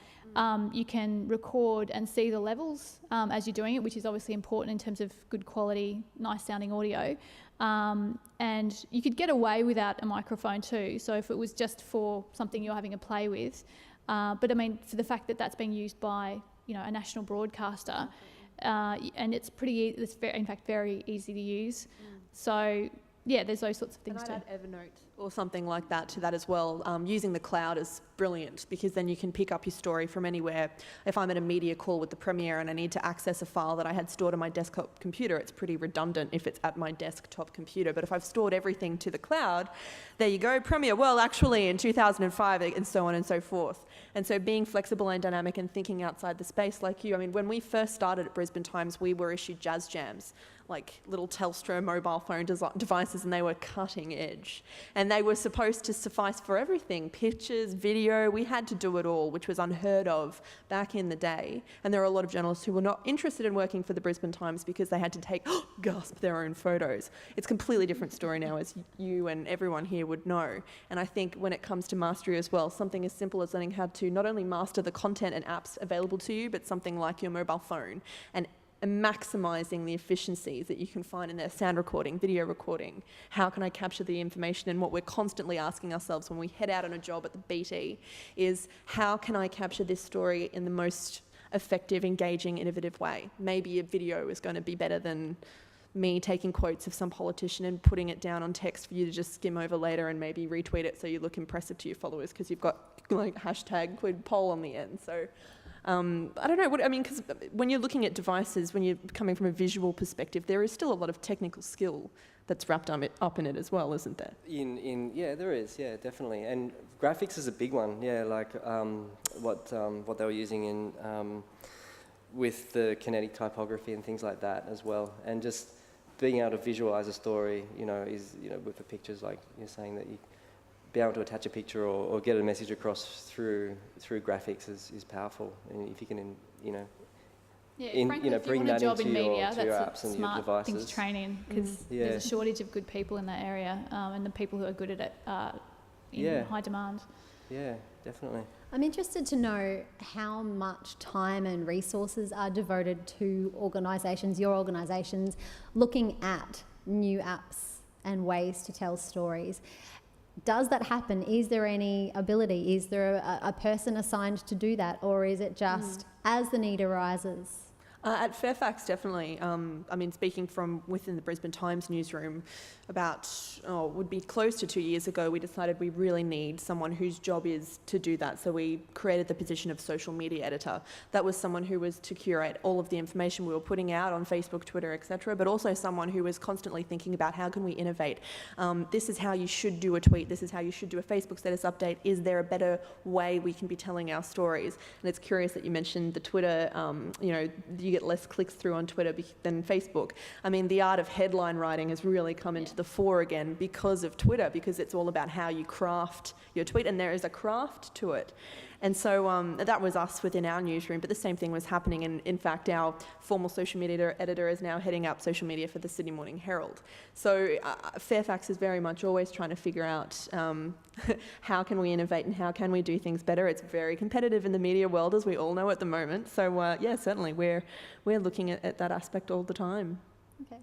You can record and see the levels as you're doing it, which is obviously important in terms of good quality, nice sounding audio. And you could get away without a microphone too, so if it was just for something you're having a play with. But I mean, for the fact that that's being used by, you know, a national broadcaster, and it's in fact very easy to use. So yeah, there's those sorts of things too. I'd add Evernote or something like that to that as well. Using the cloud is brilliant because then you can pick up your story from anywhere. If I'm at a media call with the Premier and I need to access a file that I had stored on my desktop computer, it's pretty redundant if it's at my desktop computer. But if I've stored everything to the cloud, there you go, Premier, well, actually in 2005, and so on and so forth. And so being flexible and dynamic and thinking outside the space like you, I mean, when we first started at Brisbane Times, we were issued jazz jams, like little Telstra mobile phone devices, and they were cutting edge. And they were supposed to suffice for everything, pictures, video, we had to do it all, which was unheard of back in the day. And there are a lot of journalists who were not interested in working for the Brisbane Times because they had to take, gasp, their own photos. It's a completely different story now, as you and everyone here would know. And I think when it comes to mastery as well, something as simple as learning how to not only master the content and apps available to you, but something like your mobile phone, and maximising the efficiencies that you can find in there, sound recording, video recording. How can I capture the information? And what we're constantly asking ourselves when we head out on a job at the BT is, how can I capture this story in the most effective, engaging, innovative way? Maybe a video is going to be better than me taking quotes of some politician and putting it down on text for you to just skim over later and maybe retweet it so you look impressive to your followers because you've got like hashtag quid poll on the end. So I don't know, because when you're looking at devices, when you're coming from a visual perspective, there is still a lot of technical skill that's wrapped up in it as well, isn't there? Yeah, there is, yeah, definitely. And graphics is a big one, yeah, like what they were using in with the kinetic typography and things like that as well. And just being able to visualize a story, with the pictures, like you're saying, that you be able to attach a picture or get a message across through graphics is powerful. And if you can, frankly, if you bring want a that job into in media, your apps that's a and your smart devices. thing to train in, because there's a shortage of good people in that area, and the people who are good at it are in high demand. Yeah, definitely. I'm interested to know how much time and resources are devoted to organisations, your organisations, looking at new apps and ways to tell stories. Does that happen? Is there any ability? Is there a person assigned to do that? Or is it just as the need arises? At Fairfax, definitely. Speaking from within the Brisbane Times newsroom, would be close to 2 years ago, we decided we really need someone whose job is to do that. So we created the position of social media editor. That was someone who was to curate all of the information we were putting out on Facebook, Twitter, etc., but also someone who was constantly thinking about how can we innovate. This is how you should do a tweet. This is how you should do a Facebook status update. Is there a better way we can be telling our stories? And it's curious that you mentioned the Twitter, you get less clicks through on Twitter than Facebook. I mean, the art of headline writing has really come into the fore again because of Twitter, because it's all about how you craft your tweet, and there is a craft to it. And so that was us within our newsroom, but the same thing was happening. And in fact, our former social media editor is now heading up social media for the Sydney Morning Herald. So Fairfax is very much always trying to figure out how can we innovate and how can we do things better. It's very competitive in the media world, as we all know at the moment. So certainly we're looking at that aspect all the time. Okay.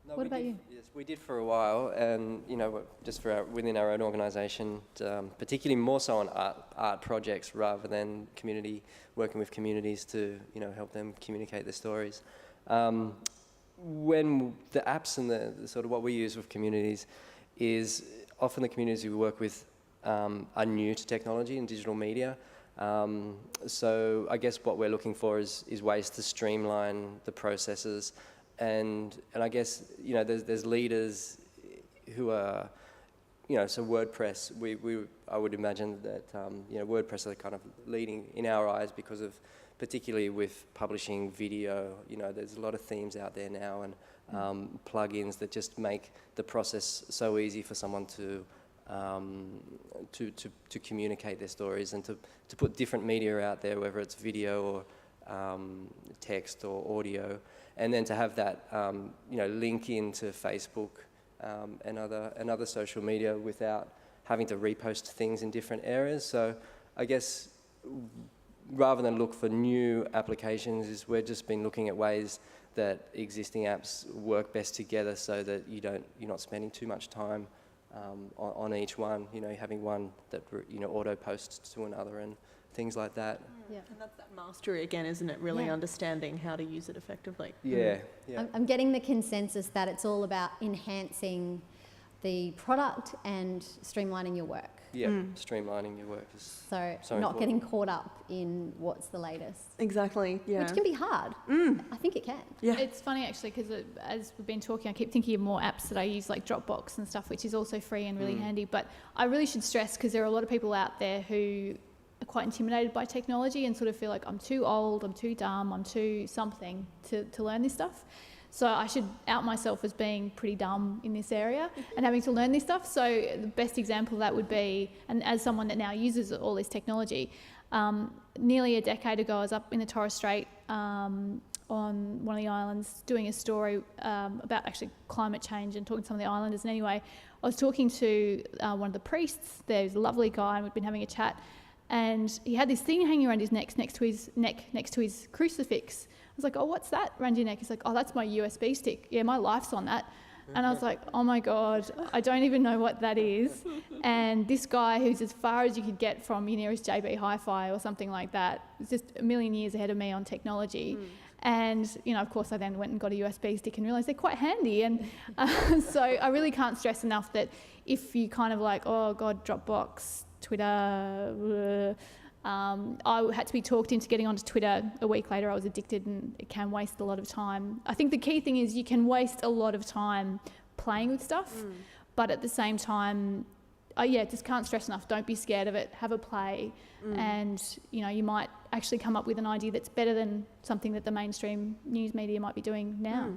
No, what about you? Yes, we did for a while, and just within our own organisation, particularly more so on art projects rather than working with communities to help them communicate their stories. When the apps and the sort of what we use with communities is often the communities we work with are new to technology and digital media. So I guess what we're looking for is ways to streamline the processes. And I guess there's leaders who are so WordPress. I would imagine that WordPress are kind of leading in our eyes because of, particularly with publishing video. There's a lot of themes out there now and plugins that just make the process so easy for someone to communicate their stories and to put different media out there, whether it's video text or audio, and then to have that link into Facebook and other social media without having to repost things in different areas. So I guess rather than look for new applications, we've just been looking at ways that existing apps work best together, so that you're not spending too much time on each one. Having one that auto posts to another and things like that. Yeah, and that's that mastery again, isn't it? Really understanding how to use it effectively. Yeah. I'm getting the consensus that it's all about enhancing the product and streamlining your work. Yeah, streamlining your work is so not important. getting caught up in what's the latest. Exactly, yeah. Which can be hard. I think it can. Yeah. It's funny actually, because as we've been talking, I keep thinking of more apps that I use, like Dropbox and stuff, which is also free and really handy. But I really should stress, because there are a lot of people out there who are quite intimidated by technology and sort of feel like, I'm too old, I'm too dumb, I'm too something to learn this stuff. So I should out myself as being pretty dumb in this area and having to learn this stuff. So the best example of that would be, and as someone that now uses all this technology, nearly a decade ago I was up in the Torres Strait on one of the islands doing a story about actually climate change and talking to some of the islanders. And anyway, I was talking to one of the priests. There's a lovely guy, and we'd been having a chat. And he had this thing hanging around his neck next to his crucifix. I was like, oh, what's that around your neck? He's like, oh, that's my USB stick. Yeah, my life's on that. And I was like, oh my God, I don't even know what that is. And this guy, who's as far as you could get from your nearest JB Hi-Fi or something like that, was just a million years ahead of me on technology. And, of course, I then went and got a USB stick and realised they're quite handy. And so I really can't stress enough that if you kind of like, oh God, Dropbox, Twitter, I had to be talked into getting onto Twitter. A week later I was addicted, and it can waste a lot of time. I think the key thing is you can waste a lot of time playing with stuff, but at the same time, just can't stress enough, don't be scared of it, have a play, and you might actually come up with an idea that's better than something that the mainstream news media might be doing now.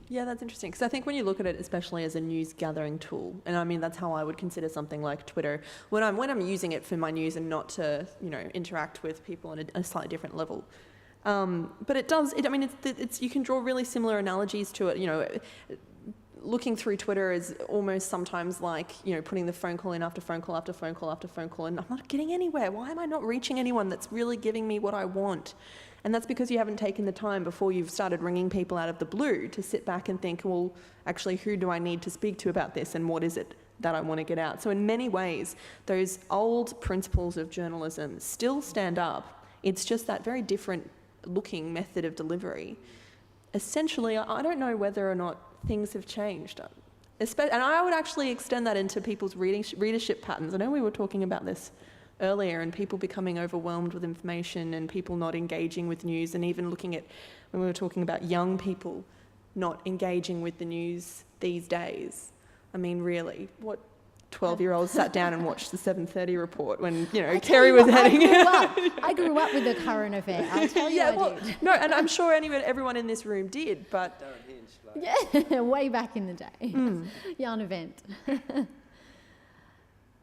Yeah, that's interesting, because I think when you look at it, especially as a news gathering tool, and I mean that's how I would consider something like Twitter when I'm using it for my news and not to interact with people on a slightly different level. But it does. It's you can draw really similar analogies to it. Looking through Twitter is almost sometimes like putting the phone call in after phone call after phone call after phone call, and I'm not getting anywhere. Why am I not reaching anyone that's really giving me what I want? And that's because you haven't taken the time before you've started ringing people out of the blue to sit back and think, well, actually, who do I need to speak to about this, and what is it that I want to get out? So in many ways, those old principles of journalism still stand up. It's just that very different looking method of delivery. Essentially, I don't know whether or not things have changed. And I would actually extend that into people's readership patterns. I know we were talking about this earlier, and people becoming overwhelmed with information and people not engaging with news, and even looking at when we were talking about young people not engaging with the news these days. I mean, really, what 12-year-olds sat down and watched the 7:30 report when Kerry was heading? I grew up with the current affair. I'll tell you. No, and I'm sure everyone in this room did, but yeah, way back in the day, yarn event.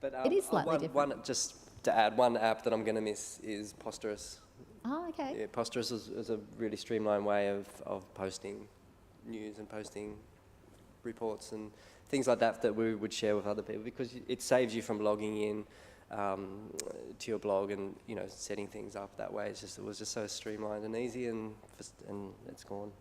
But it is slightly different. Just to add, one app that I'm going to miss is Posterous. Oh, okay. Yeah, Posterous is a really streamlined way of posting news and posting reports and things like that we would share with other people, because it saves you from logging in to your blog and setting things up that way. It was just so streamlined and easy, and it's gone.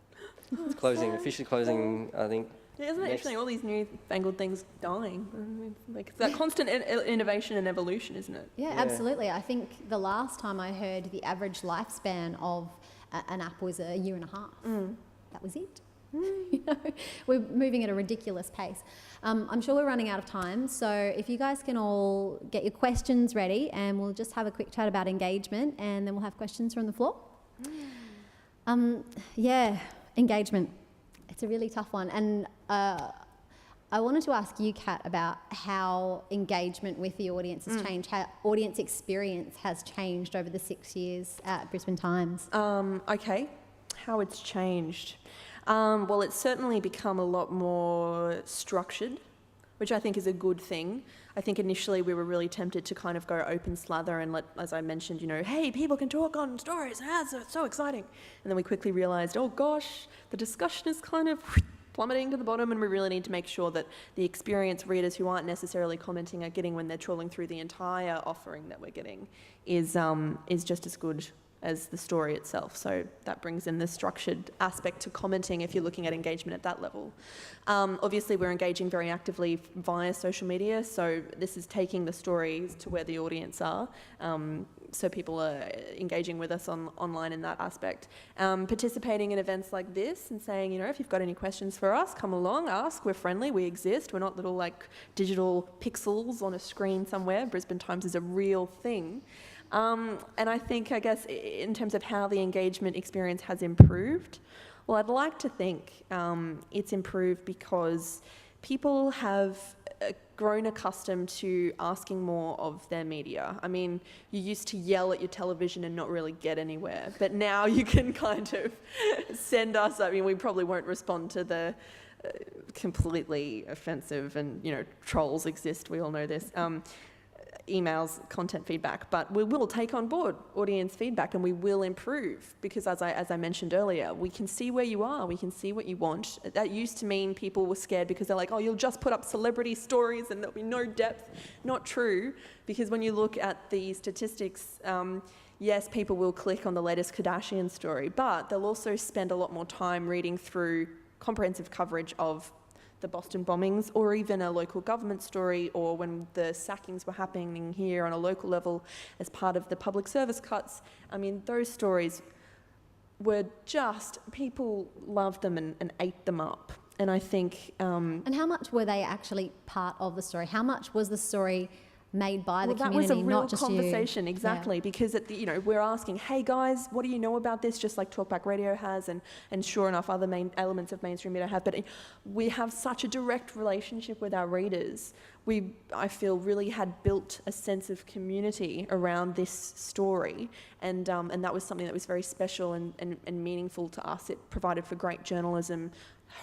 It's officially closing, I think. Yeah, isn't it interesting? All these new fangled things dying. It's that constant innovation and evolution, isn't it? Yeah, absolutely. I think the last time I heard the average lifespan of an app was a year and a half. That was it. We're moving at a ridiculous pace. I'm sure we're running out of time, so if you guys can all get your questions ready, and we'll just have a quick chat about engagement, and then we'll have questions from the floor. Engagement. It's a really tough one, and I wanted to ask you, Kat, about how engagement with the audience has changed, how audience experience has changed over the 6 years at Brisbane Times. Okay, how it's changed. Well, it's certainly become a lot more structured. which I think is a good thing. I think initially we were really tempted to kind of go open slather and let, as I mentioned, hey, people can talk on stories, it's so exciting. And then we quickly realised, oh gosh, the discussion is kind of plummeting to the bottom, and we really need to make sure that the experienced readers who aren't necessarily commenting are getting when they're trawling through the entire offering that we're getting is just as good as the story itself. So that brings in the structured aspect to commenting if you're looking at engagement at that level. Obviously, we're engaging very actively via social media, so this is taking the stories to where the audience are. So people are engaging with us online in that aspect. Participating in events like this and saying, if you've got any questions for us, come along, ask. We're friendly, we exist. We're not little digital pixels on a screen somewhere. Brisbane Times is a real thing. And I guess, in terms of how the engagement experience has improved, well, I'd like to think it's improved because people have grown accustomed to asking more of their media. I mean, you used to yell at your television and not really get anywhere, but now you can kind of send us, we probably won't respond to the completely offensive and, trolls exist, we all know this. Emails, content feedback, but we will take on board audience feedback and we will improve because as I mentioned earlier, we can see where you are, we can see what you want. That used to mean people were scared because they're like, oh, you'll just put up celebrity stories and there'll be no depth. Not true, because when you look at the statistics, yes, people will click on the latest Kardashian story, but they'll also spend a lot more time reading through comprehensive coverage of the Boston bombings, or even a local government story, or when the sackings were happening here on a local level as part of the public service cuts. I mean, those stories were just, people loved them and ate them up. And I think... and how much were they actually part of the story? How much was the story made by the community, that was a real not just conversation, you? exactly, Yeah. because we're asking, hey guys, what do you know about this? Just like Talkback Radio has, and sure enough, other main elements of mainstream media have. But we have such a direct relationship with our readers. I feel, really had built a sense of community around this story, and that was something that was very special and meaningful to us. It provided for great journalism,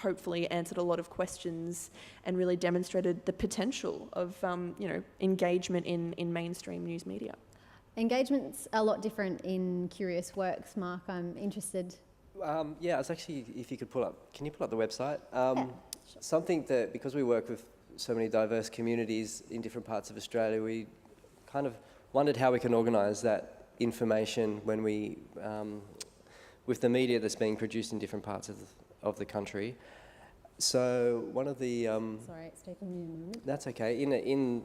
hopefully answered a lot of questions, and really demonstrated the potential of engagement in mainstream news media. Engagement's a lot different in Curious Works, Mark. I'm interested. Yeah, I was actually, if you could can you pull up the website? Yeah, sure. Something that, because we work with so many diverse communities in different parts of Australia, we kind of wondered how we can organise that information when we, with the media that's being produced in different parts of the country. So one of the... Sorry, it's taken me a moment. That's okay. In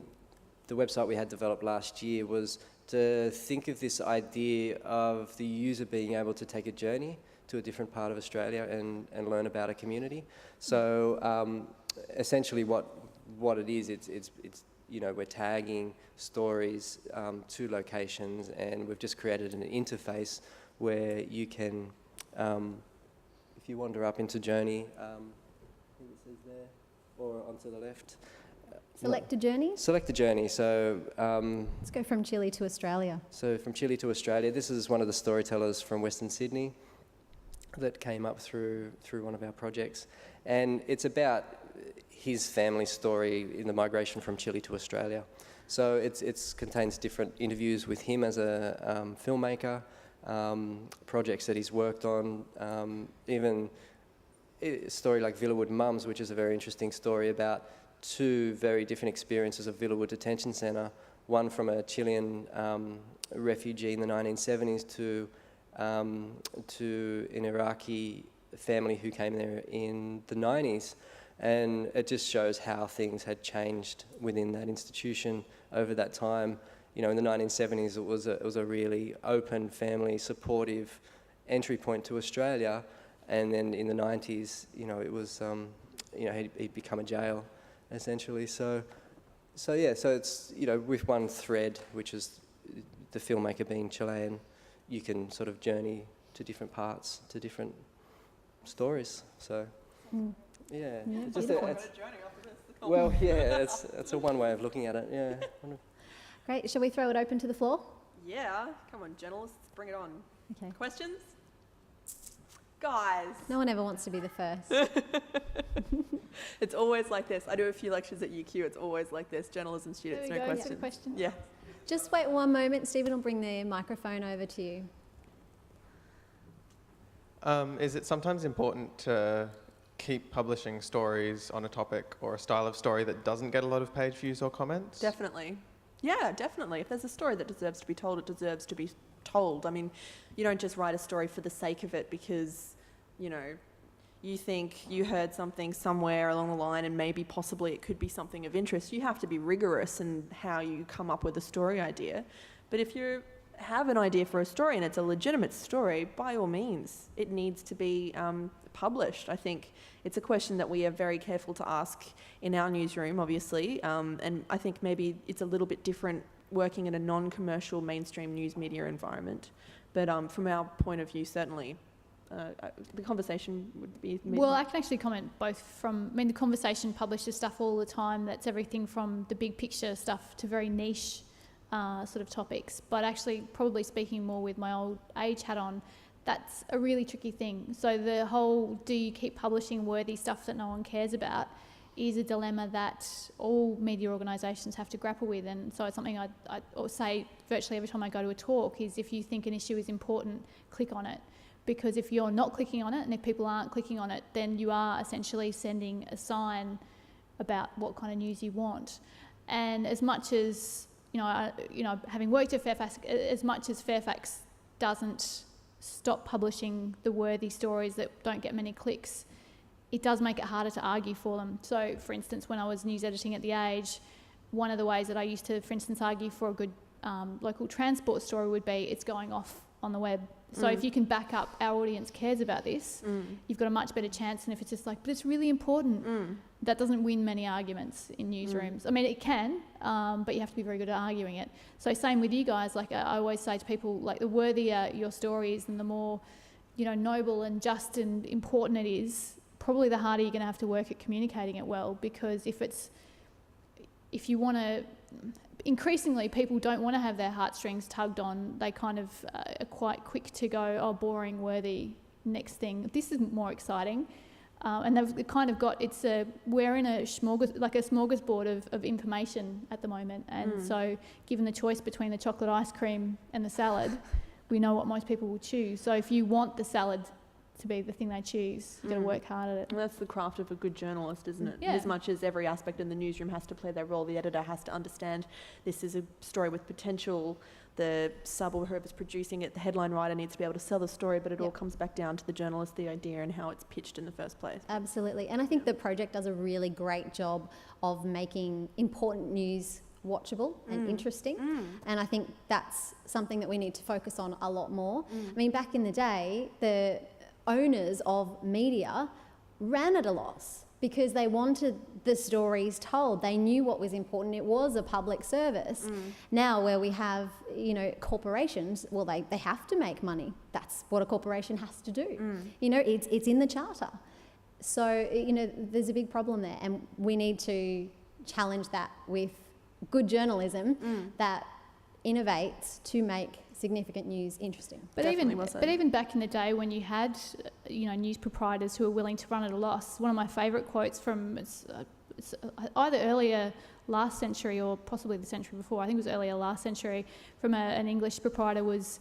the website we had developed last year was to think of this idea of the user being able to take a journey to a different part of Australia and learn about a community. So essentially what it is, it's we're tagging stories to locations, and we've just created an interface where you can, if you wander up into Journey, I think it says there, or onto the left. Select a journey? Select a journey. So let's go from Chile to Australia. So from Chile to Australia, this is one of the storytellers from Western Sydney that came up through one of our projects, and it's about his family story in the migration from Chile to Australia. So it contains different interviews with him as a filmmaker, projects that he's worked on, even a story like Villawood Mums, which is a very interesting story about two very different experiences of Villawood Detention Centre, one from a Chilean refugee in the 1970s to an Iraqi family who came there in the 90s. And it just shows how things had changed within that institution over that time. In the 1970s, it was a really open, family, supportive entry point to Australia. And then in the 90s, it was, he'd become a jail, essentially. So it's, with one thread, which is the filmmaker being Chilean, you can sort of journey to different parts, to different stories. So, yeah. Just well, yeah, that's a one way of looking at it, yeah. Great. Shall we throw it open to the floor? Yeah. Come on, journalists, bring it on. Okay. Questions? Guys. No one ever wants to be the first. It's always like this. I do a few lectures at UQ. It's always like this. Journalism students, There we no go. question. Question. Yeah. Just wait one moment. Stephen will bring the microphone over to you. Is it sometimes important to keep publishing stories on a topic or a style of story that doesn't get a lot of page views or comments? Definitely. Yeah, definitely. If there's a story that deserves to be told, it deserves to be told. I mean, you don't just write a story for the sake of it because, you know, you think you heard something somewhere along the line and maybe possibly it could be something of interest. You have to be rigorous in how you come up with a story idea. But if you have an idea for a story and it's a legitimate story, by all means, it needs to be published. I think it's a question that we are very careful to ask in our newsroom, obviously, and I think maybe it's a little bit different working in a non-commercial mainstream news media environment. But from our point of view, certainly, the conversation would be... Well, I can actually comment both from... I mean, the conversation publishes stuff all the time that's everything from the big picture stuff to very niche sort of topics. But actually, probably speaking more with my old age hat on, that's a really tricky thing. So the whole, do you keep publishing worthy stuff that no one cares about, is a dilemma that all media organisations have to grapple with. And so it's something I say virtually every time I go to a talk is if you think an issue is important, click on it. Because if you're not clicking on it and if people aren't clicking on it, then you are essentially sending a sign about what kind of news you want. And as much as, having worked at Fairfax, as much as Fairfax doesn't stop publishing the worthy stories that don't get many clicks, it does make it harder to argue for them. So, for instance, when I was news editing at The Age, one of the ways that I used to, for instance, argue for a good local transport story would be it's going off on the web. So if you can back up our audience cares about this, you've got a much better chance than if it's just like, but it's really important. That doesn't win many arguments in newsrooms. I mean, it can, but you have to be very good at arguing it. So same with you guys. Like I always say to people, like the worthier your story is and the more, noble and just and important it is, probably the harder you're going to have to work at communicating it well. Because if you want to, increasingly people don't want to have their heartstrings tugged on. They kind of are quite quick to go, oh, boring, worthy, next thing. This is more exciting. And they've kind of got, we're in a smorgasbord of information at the moment. And so given the choice between the chocolate ice cream and the salad, we know what most people will choose. So if you want the salad to be the thing they choose, you've got to work hard at it. And that's the craft of a good journalist, isn't it? Yeah. As much as every aspect in the newsroom has to play their role, the editor has to understand this is a story with potential, the sub or whoever's producing it, the headline writer needs to be able to sell the story, but it all comes back down to the journalist, the idea and how it's pitched in the first place. Absolutely. And I think the project does a really great job of making important news watchable and interesting. And I think that's something that we need to focus on a lot more. I mean, back in the day, the owners of media ran at a loss because they wanted the stories told. They knew what was important. It was a public service. Now where we have, corporations, well, they have to make money. That's what a corporation has to do. It's in the charter. So, there's a big problem there, and we need to challenge that with good journalism that innovates to make significant news interesting. But even back in the day when you had, news proprietors who were willing to run at a loss, one of my favourite quotes from it's either earlier last century or possibly the century before, I think it was earlier last century, from an English proprietor was,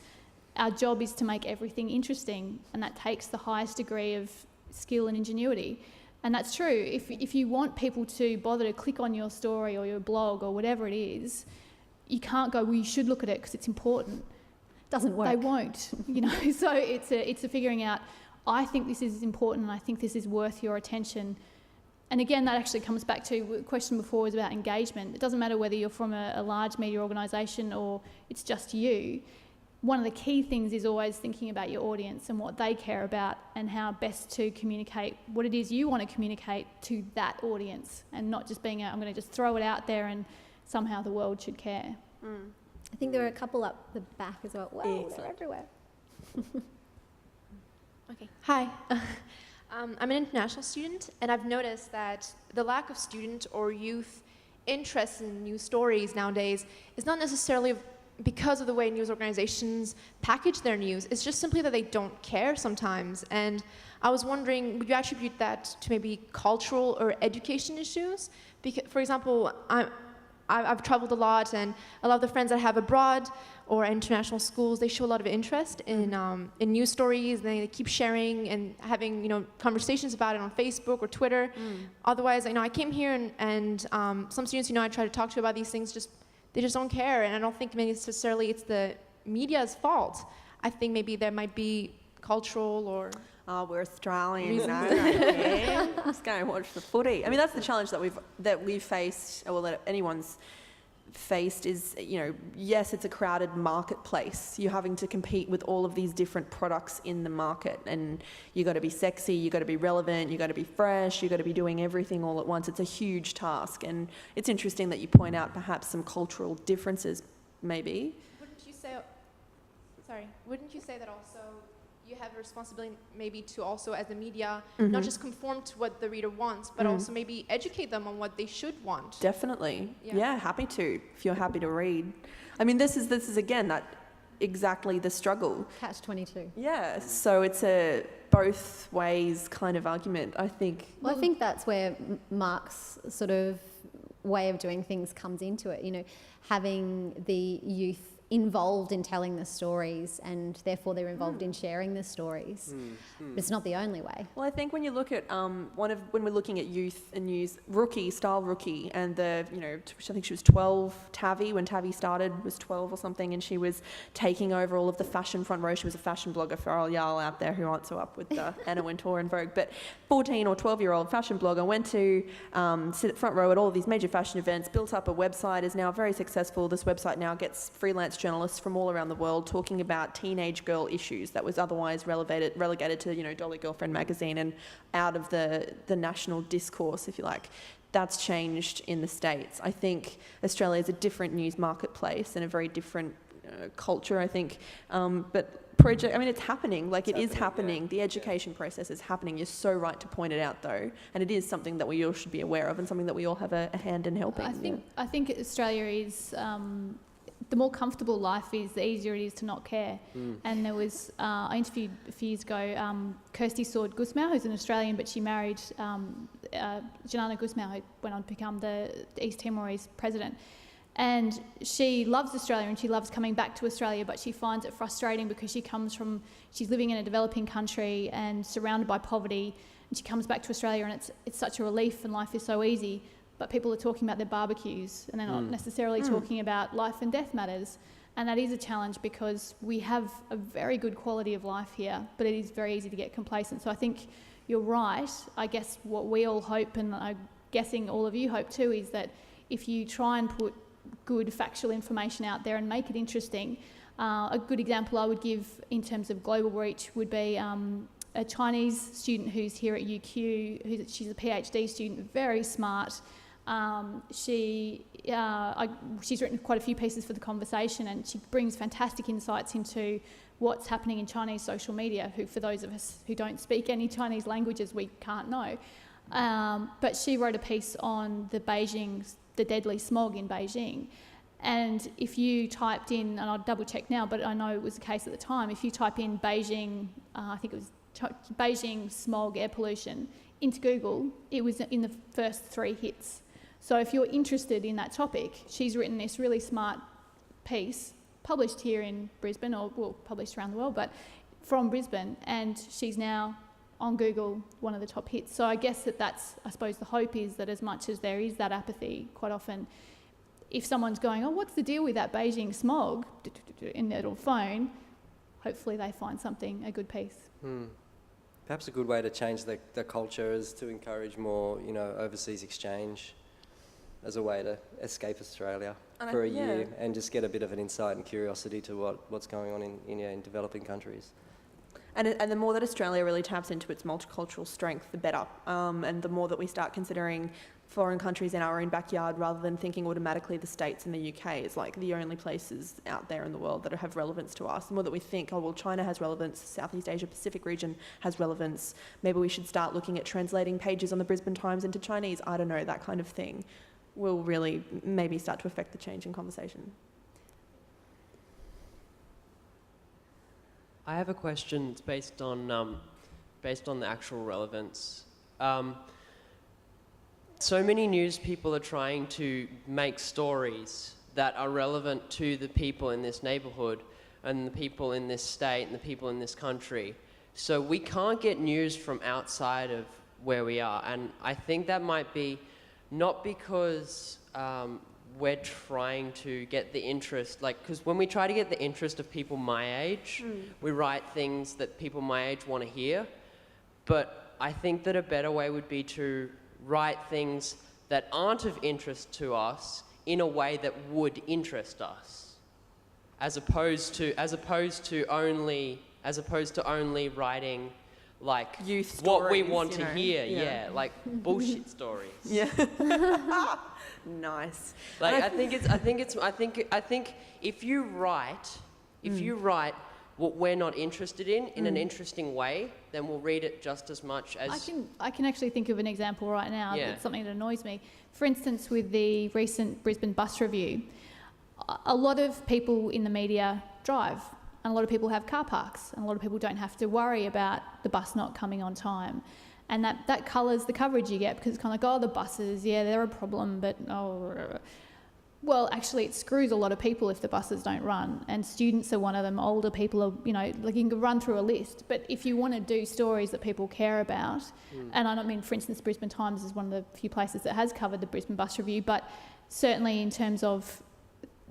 our job is to make everything interesting, and that takes the highest degree of skill and ingenuity. And that's true. If you want people to bother to click on your story or your blog or whatever it is, you can't go, well, you should look at it because it's important. Doesn't work. They won't, So it's a figuring out, I think this is important and I think this is worth your attention. And again, that actually comes back to the question before was about engagement. It doesn't matter whether you're from a large media organisation or it's just you. One of the key things is always thinking about your audience and what they care about and how best to communicate what it is you want to communicate to that audience, and not just being I'm going to just throw it out there and somehow the world should care. I think there are a couple up the back as well. Wow, they're everywhere. Okay. Hi. I'm an international student, and I've noticed that the lack of student or youth interest in news stories nowadays is not necessarily because of the way news organizations package their news, it's just simply that they don't care sometimes. And I was wondering, would you attribute that to maybe cultural or education issues? Because, for example, I've traveled a lot, and a lot of the friends that I have abroad or international schools, they show a lot of interest in news stories. They keep sharing and having conversations about it on Facebook or Twitter. Otherwise, I came here and some students I try to talk to about these things, they just don't care. And I don't think maybe necessarily it's the media's fault. I think maybe there might be cultural or... Oh, we're Australians. No, yeah. Just go and watch the footy. I mean, that's the challenge that we've faced, or that anyone's faced, is, yes, it's a crowded marketplace. You're having to compete with all of these different products in the market, and you got to be sexy, you got to be relevant, you got to be fresh, you got to be doing everything all at once. It's a huge task, and it's interesting that you point out perhaps some cultural differences, maybe. Wouldn't you say that also you have a responsibility maybe to also, as the media, not just conform to what the reader wants, but also maybe educate them on what they should want? Definitely. Yeah, happy to, if you're happy to read. I mean, this is again, that exactly the struggle. Catch-22. Yeah, so it's a both ways kind of argument, I think. Well, I think that's where Mark's sort of way of doing things comes into it, having the youth involved in telling the stories, and therefore they're involved in sharing the stories. But it's not the only way. Well, I think when you look at when we're looking at youth and news, Rookie, and the I think she was 12, Tavi, when Tavi started was 12 or something, and she was taking over all of the fashion front row. She was a fashion blogger for all y'all out there who aren't so up with Anna Wintour and Vogue, but 14 or 12-year-old fashion blogger went to sit at front row at all of these major fashion events, built up a website, is now very successful. This website now gets freelance journalists from all around the world talking about teenage girl issues that was otherwise relegated to Dolly Girlfriend magazine and out of the national discourse, if you like. That's changed in the States. I think Australia is a different news marketplace and a very different culture, I think. But it's happening. It is happening. Yeah. The education process is happening. You're so right to point it out, though, and it is something that we all should be aware of, and something that we all have a hand in helping. I think Australia is. The more comfortable life is, the easier it is to not care. And there was, I interviewed a few years ago, Kirsty Sword Gusmao, who's an Australian, but she married Janana Gusmao, who went on to become the East Timorese president. And she loves Australia and she loves coming back to Australia, but she finds it frustrating because she's living in a developing country and surrounded by poverty, and she comes back to Australia and it's such a relief and life is so easy. But people are talking about their barbecues and they're not necessarily talking about life and death matters. And that is a challenge because we have a very good quality of life here, but it is very easy to get complacent. So I think you're right. I guess what we all hope, and I'm guessing all of you hope too, is that if you try and put good factual information out there and make it interesting, a good example I would give in terms of global reach would be a Chinese student who's here at UQ, she's a PhD student, very smart. She's written quite a few pieces for The Conversation, and she brings fantastic insights into what's happening in Chinese social media, who, for those of us who don't speak any Chinese languages, we can't know. But she wrote a piece on the deadly smog in Beijing. And if you typed in, and I'll double check now, but I know it was the case at the time, if you type in Beijing, I think it was Beijing smog, air pollution, into Google, it was in the first 3 hits. So if you're interested in that topic, she's written this really smart piece, published here in Brisbane, or published around the world, but from Brisbane, and she's now on Google, one of the top hits. So I guess that's, I suppose the hope is that as much as there is that apathy, quite often, if someone's going, oh, what's the deal with that Beijing smog, in their little phone, hopefully they find something, a good piece. Perhaps a good way to change the culture is to encourage more, overseas exchange as a way to escape Australia for a year and just get a bit of an insight and curiosity to what's going on in developing countries. And the more that Australia really taps into its multicultural strength, the better. And the more that we start considering foreign countries in our own backyard rather than thinking automatically the States and the UK is like the only places out there in the world that have relevance to us. The more that we think, oh, well, China has relevance, Southeast Asia Pacific region has relevance, maybe we should start looking at translating pages on the Brisbane Times into Chinese, I don't know, that kind of thing will really maybe start to affect the change in conversation. I have a question. It's based on the actual relevance. So many news people are trying to make stories that are relevant to the people in this neighbourhood and the people in this state and the people in this country. So we can't get news from outside of where we are. And I think that might be not because we're trying to get the interest, because when we try to get the interest of people my age, we write things that people my age want to hear. But I think that a better way would be to write things that aren't of interest to us in a way that would interest us, as opposed to only writing like youth what we stories, want to hear. Yeah, like bullshit stories. Yeah. Nice. Like I think if you write what we're not interested in an interesting way, then we'll read it just as much as... I can actually think of an example right now Yeah. that's something that annoys me. For instance, with the recent Brisbane bus review, a lot of people in the media drive, and a lot of people have car parks, and a lot of people don't have to worry about the bus not coming on time. And that colours the coverage you get, because it's kind of like, oh, the buses, yeah, they're a problem, but well, actually it screws a lot of people if the buses don't run, and students are one of them, older people are, like you can run through a list. But if you want to do stories that people care about, and I don't mean, for instance, Brisbane Times is one of the few places that has covered the Brisbane bus review, but certainly in terms of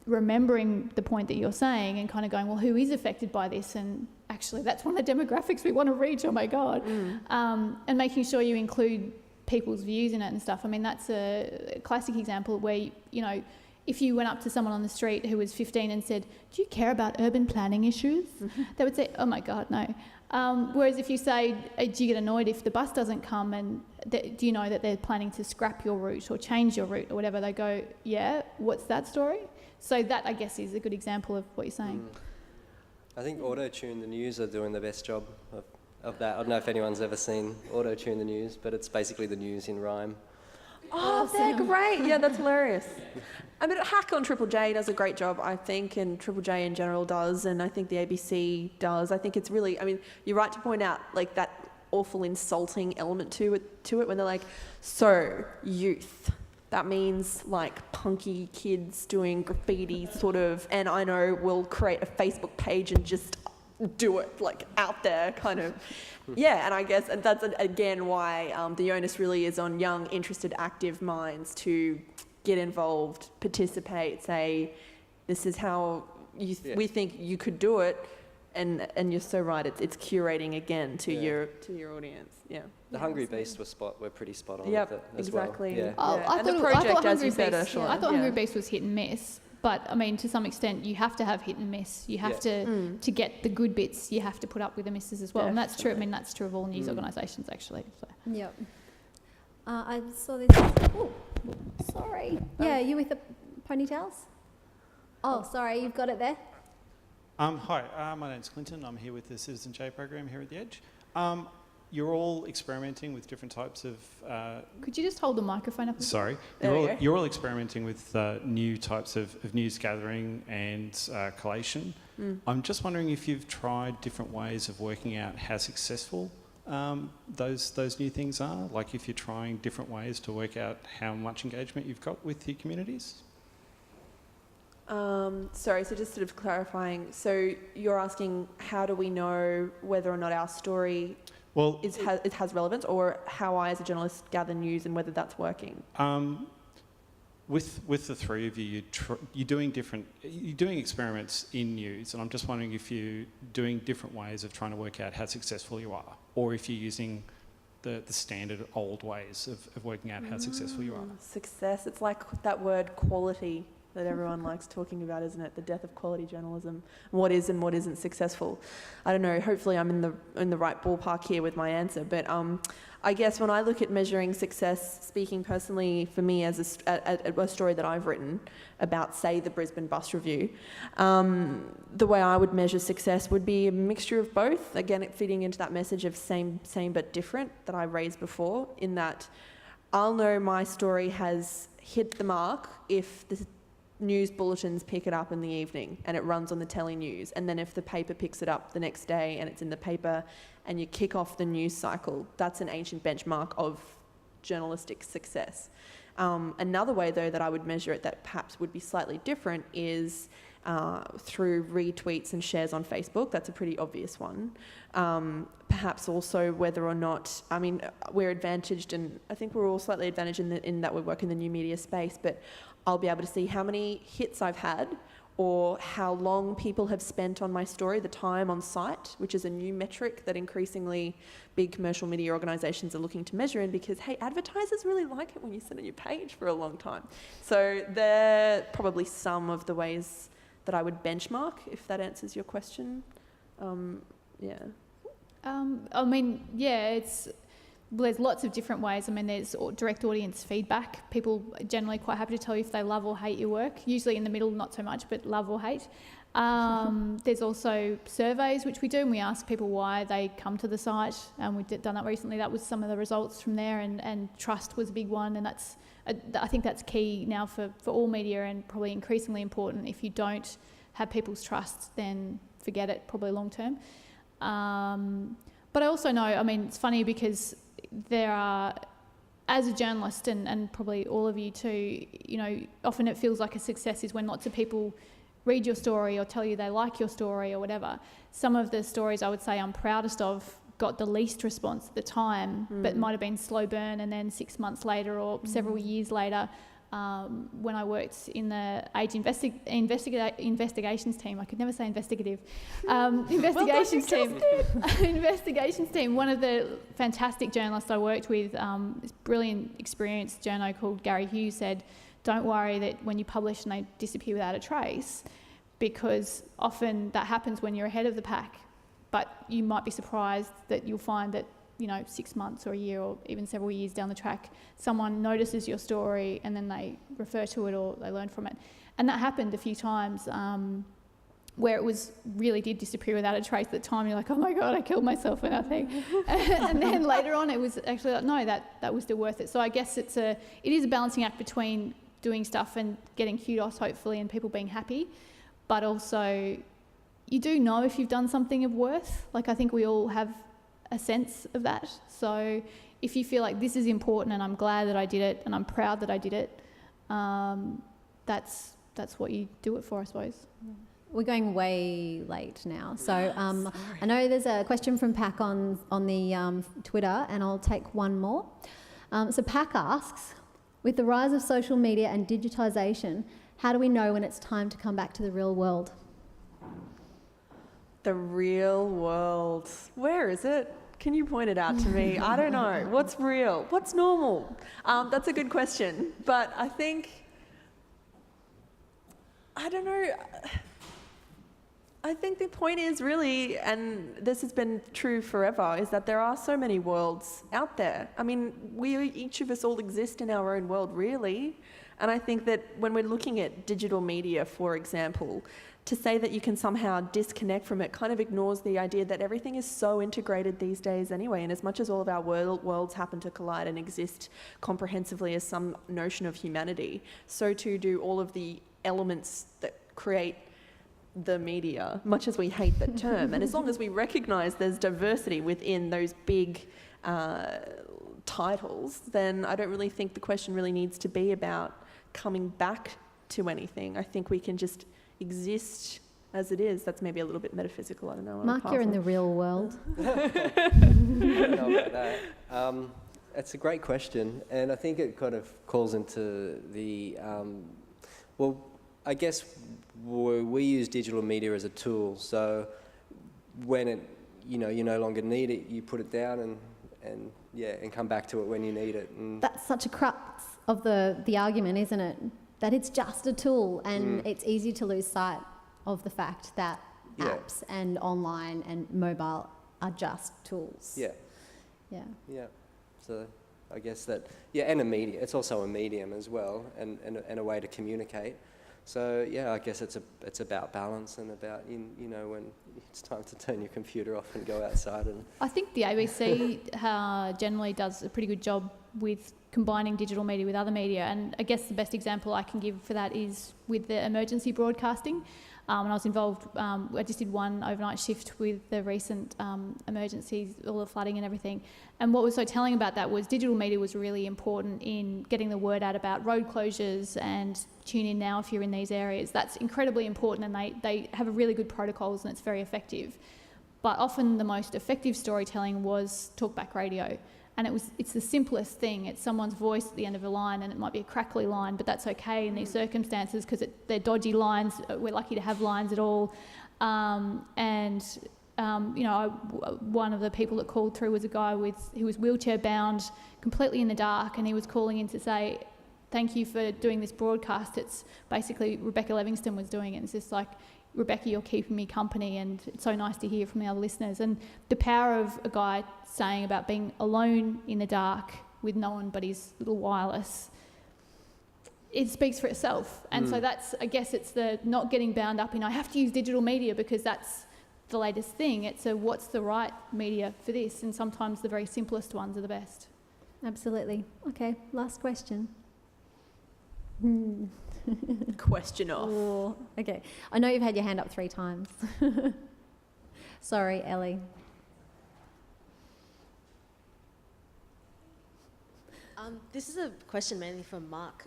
remembering the point that you're saying and kind of going, well, who is affected by this? And actually that's one of the demographics we want to reach, oh my God. And making sure you include people's views in it and stuff. I mean, that's a classic example where, if you went up to someone on the street who was 15 and said, do you care about urban planning issues? They would say, oh my God, no. Whereas if you say, do you get annoyed if the bus doesn't come, and do you know that they're planning to scrap your route or change your route or whatever, they go, yeah, what's that story? So that, I guess, is a good example of what you're saying. I think Auto-Tune the News are doing the best job of that. I don't know if anyone's ever seen Auto-Tune the News, but it's basically the news in rhyme. Oh, they're great. Yeah, that's hilarious. I mean, Hack on Triple J does a great job, I think, and Triple J in general does, and I think the ABC does. I think it's really, I mean, you're right to point out, like, that awful insulting element to it when they're like, so, youth. That means, like, punky kids doing graffiti, sort of, and I know we'll create a Facebook page and just do it, like, out there, kind of. Yeah, and I guess and that's, again, why the onus really is on young, interested, active minds to get involved, participate, say, this is how we think you could do it, and you're so right, it's curating again to your audience. Yeah. The Hungry Beast were pretty spot on Yep, with it as exactly. well. Yeah. I thought Hungry Beast was hit and miss. But I mean, to some extent, you have to have hit and miss. You have to get the good bits. You have to put up with the misses as well, and that's true. I mean, that's true of all news organisations, actually. So. Yep. I saw this. Oh, sorry. Yeah, you with the ponytails? Oh, sorry, you've got it there. Hi, my name's Clinton. I'm here with the Citizen J program here at the Edge. You're all experimenting with different types of... Could you just hold the microphone up? Sorry. You're all experimenting with new types of news gathering and collation. I'm just wondering if you've tried different ways of working out how successful those new things are, like if you're trying different ways to work out how much engagement you've got with your communities? Sorry, so just sort of clarifying, so you're asking how do we know whether or not our story it has relevance, or how I as a journalist gather news and whether that's working? With the three of you, you're doing experiments in news, and I'm just wondering if you're doing different ways of trying to work out how successful you are, or if you're using the standard old ways of working out how successful you are. Success, it's like that word quality that everyone likes talking about, isn't it? The death of quality journalism. What is and what isn't successful. I don't know, hopefully I'm in the right ballpark here with my answer, but I guess when I look at measuring success, speaking personally for me as a story that I've written about, say, the Brisbane bus review, the way I would measure success would be a mixture of both. Again, it feeding into that message of same but different that I raised before, in that I'll know my story has hit the mark if news bulletins pick it up in the evening and it runs on the telly news, and then if the paper picks it up the next day and it's in the paper and you kick off the news cycle, that's an ancient benchmark of journalistic success. Another way, though, that I would measure it that perhaps would be slightly different is through retweets and shares on Facebook. That's a pretty obvious one. Perhaps also whether or not, I mean, we're advantaged, and I think we're all slightly advantaged in that we work in the new media space, but I'll be able to see how many hits I've had or how long people have spent on my story, the time on site, which is a new metric that increasingly big commercial media organisations are looking to measure in, because, hey, advertisers really like it when you sit on your page for a long time. So they're probably some of the ways that I would benchmark, if that answers your question. Yeah. I mean, yeah, there's lots of different ways. I mean, there's direct audience feedback. People are generally quite happy to tell you if they love or hate your work. Usually in the middle, not so much, but love or hate. There's also surveys, which we do, and we ask people why they come to the site. And we've done that recently. That was some of the results from there, and trust was a big one. And I think that's key now for all media, and probably increasingly important. If you don't have people's trust, then forget it, probably long term. But I also know, I mean, it's funny because there are, as a journalist, and probably all of you too, you know, often it feels like a success is when lots of people read your story or tell you they like your story or whatever. Some of the stories I would say I'm proudest of got the least response at the time, but might have been slow burn, and then 6 months later or several years later, when I worked in the Age investigations team, I could never say investigative, investigations team, one of the fantastic journalists I worked with, this brilliant, experienced journo called Gary Hughes, said, don't worry that when you publish and they disappear without a trace, because often that happens when you're ahead of the pack, but you might be surprised that you'll find that, you know, 6 months or a year or even several years down the track, someone notices your story and then they refer to it or they learn from it. And that happened a few times where it really did disappear without a trace. At the time you're like, oh my God, I killed myself for nothing. And then later on it was actually like, no, that was still worth it. So I guess it is a balancing act between doing stuff and getting kudos hopefully and people being happy, but also you do know if you've done something of worth. Like, I think we all have a sense of that. So if you feel like this is important and I'm glad that I did it and I'm proud that I did it, that's what you do it for, I suppose. We're going way late now. So I know there's a question from Pac on the Twitter, and I'll take one more. So Pac asks, with the rise of social media and digitisation, how do we know when it's time to come back to the real world? The real world. Where is it? Can you point it out to me? I don't know. What's real? What's normal? That's a good question. But I think, I don't know. I think the point is really, and this has been true forever, is that there are so many worlds out there. I mean, each of us all exist in our own world, really. And I think that when we're looking at digital media, for example, to say that you can somehow disconnect from it kind of ignores the idea that everything is so integrated these days anyway. And as much as all of our worlds happen to collide and exist comprehensively as some notion of humanity, so too do all of the elements that create the media, much as we hate that term. And as long as we recognise there's diversity within those big titles, then I don't really think the question really needs to be about coming back to anything. I think we can just exist as it is. That's maybe a little bit metaphysical, I don't know. Mark, you're in the real world. I don't know about that. It's a great question, and I think it kind of calls into the, well, I guess we use digital media as a tool, so when you no longer need it, you put it down and come back to it when you need it. And that's such a crux of the argument, isn't it? That it's just a tool, and it's easy to lose sight of the fact that apps and online and mobile are just tools. Yeah. So I guess that, and a media. It's also a medium as well, and a way to communicate. So I guess it's about balance and about when it's time to turn your computer off and go outside. And I think the ABC generally does a pretty good job with combining digital media with other media. And I guess the best example I can give for that is with the emergency broadcasting. And I was involved, I just did one overnight shift with the recent emergencies, all the flooding and everything. And what was so telling about that was digital media was really important in getting the word out about road closures and tune in now if you're in these areas. That's incredibly important, and they have a really good protocols and it's very effective. But often the most effective storytelling was talkback radio. And it's the simplest thing. It's someone's voice at the end of a line, and it might be a crackly line, but that's okay in these circumstances because they're dodgy lines. We're lucky to have lines at all. One of the people that called through was a guy who was wheelchair bound, completely in the dark, and he was calling in to say, thank you for doing this broadcast. It's basically Rebecca Livingston was doing it. It's just like, Rebecca, you're keeping me company, and it's so nice to hear from the other listeners. And the power of a guy saying about being alone in the dark with no one but his little wireless, it speaks for itself. And so that's, I guess it's the not getting bound up in, I have to use digital media because that's the latest thing. It's what's the right media for this? And sometimes the very simplest ones are the best. Absolutely. Okay, last question. Question off. Ooh, okay. I know you've had your hand up 3 times. Sorry, Ellie. This is a question mainly for Mark.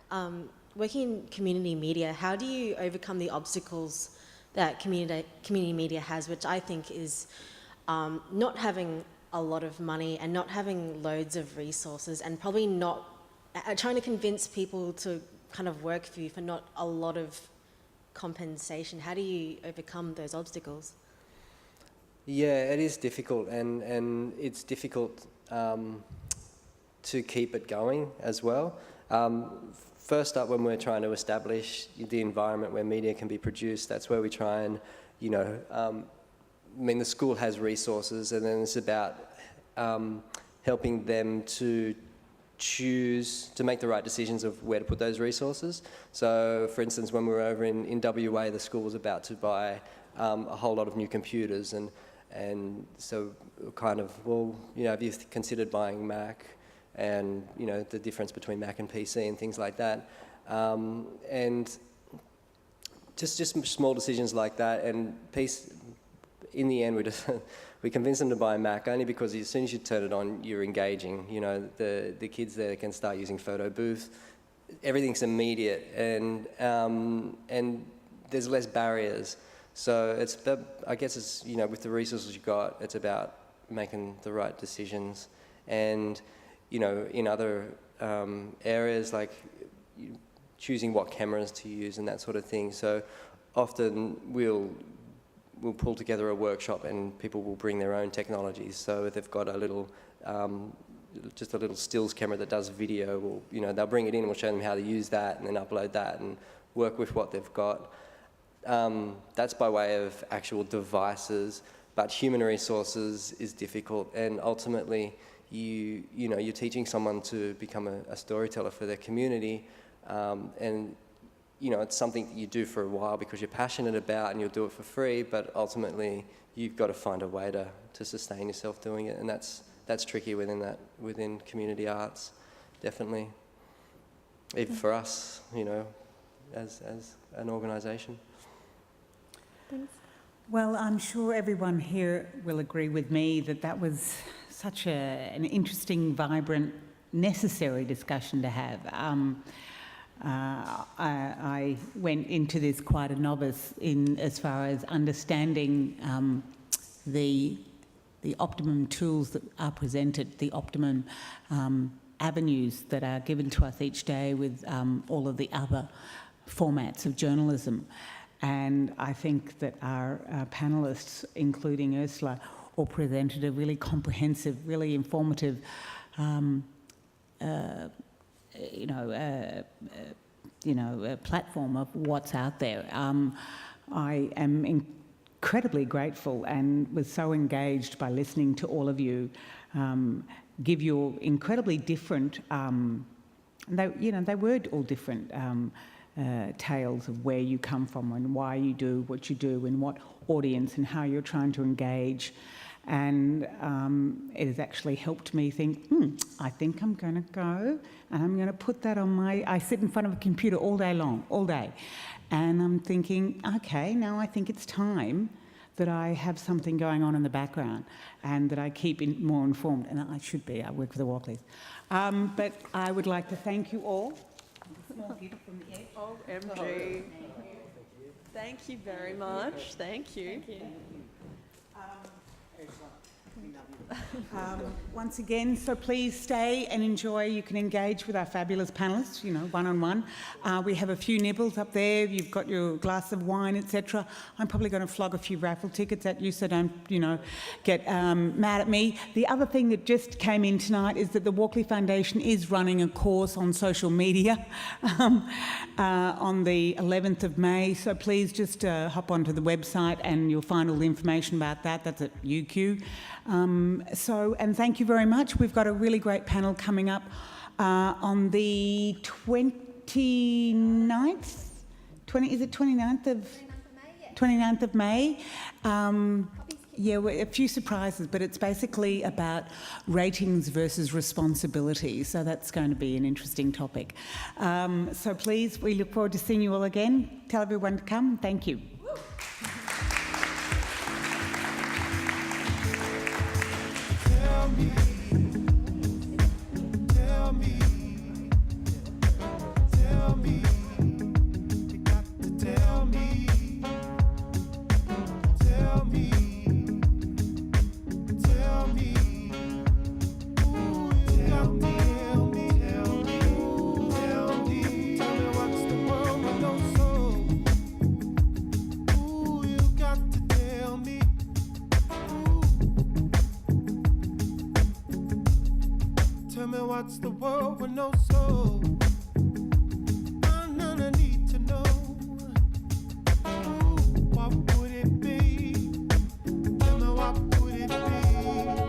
Working in community media, how do you overcome the obstacles that community media has, which I think is not having a lot of money and not having loads of resources, and probably not trying to convince people to kind of work for you for not a lot of compensation? How do you overcome those obstacles? Yeah, it is difficult, and it's difficult to keep it going as well. First up, when we're trying to establish the environment where media can be produced, that's where we try and, the school has resources, and then it's about helping them to choose to make the right decisions of where to put those resources. So, for instance, when we were over in WA, the school was about to buy a whole lot of new computers, and so kind of, have you considered buying Mac, and the difference between Mac and PC and things like that, and just small decisions like that. And in the end, we convinced them to buy a Mac only because as soon as you turn it on, you're engaging. The kids there can start using photo booth. Everything's immediate, and there's less barriers. So I guess it's with the resources you got, it's about making the right decisions. And in other areas, like choosing what cameras to use and that sort of thing. So often we'll pull together a workshop and people will bring their own technologies. So if they've got a little, just a little stills camera that does video, they'll bring it in and we'll show them how to use that and then upload that and work with what they've got. That's by way of actual devices, but human resources is difficult, and ultimately you're teaching someone to become a storyteller for their community, and it's something that you do for a while because you're passionate about, and you'll do it for free, but ultimately you've got to find a way to sustain yourself doing it, and that's tricky within community arts, definitely. Even for us, as an organisation. Thanks. Well, I'm sure everyone here will agree with me that was such an interesting, vibrant, necessary discussion to have. I went into this quite a novice in as far as understanding the optimum tools that are presented, the optimum avenues that are given to us each day with all of the other formats of journalism. And I think that our panellists, including Ursula, all presented a really comprehensive, really informative a platform of what's out there. I am incredibly grateful and was so engaged by listening to all of you give your incredibly different, they were all different tales of where you come from and why you do what you do and what audience and how you're trying to engage. And it has actually helped me think, I think I'm going to go and I'm going to put that on I sit in front of a computer all day long, all day. And I'm thinking, okay, now I think it's time that I have something going on in the background and that I keep more informed. And I should be, I work for the Walkleys. But I would like to thank you all. A small gift from the edge. OMG. Thank you very much. Thank you. Once again, so please stay and enjoy. You can engage with our fabulous panellists, one-on-one. We have a few nibbles up there. You've got your glass of wine, etc. I'm probably going to flog a few raffle tickets at you, so don't, get mad at me. The other thing that just came in tonight is that the Walkley Foundation is running a course on social media on the 11th of May. So please just hop onto the website and you'll find all the information about that. That's at UQ. And thank you very much. We've got a really great panel coming up on the 29th? Is it 29th of? 29th of May. A few surprises, but it's basically about ratings versus responsibility. So that's going to be an interesting topic. So please, we look forward to seeing you all again. Tell everyone to come. Thank you. What's the world with no soul?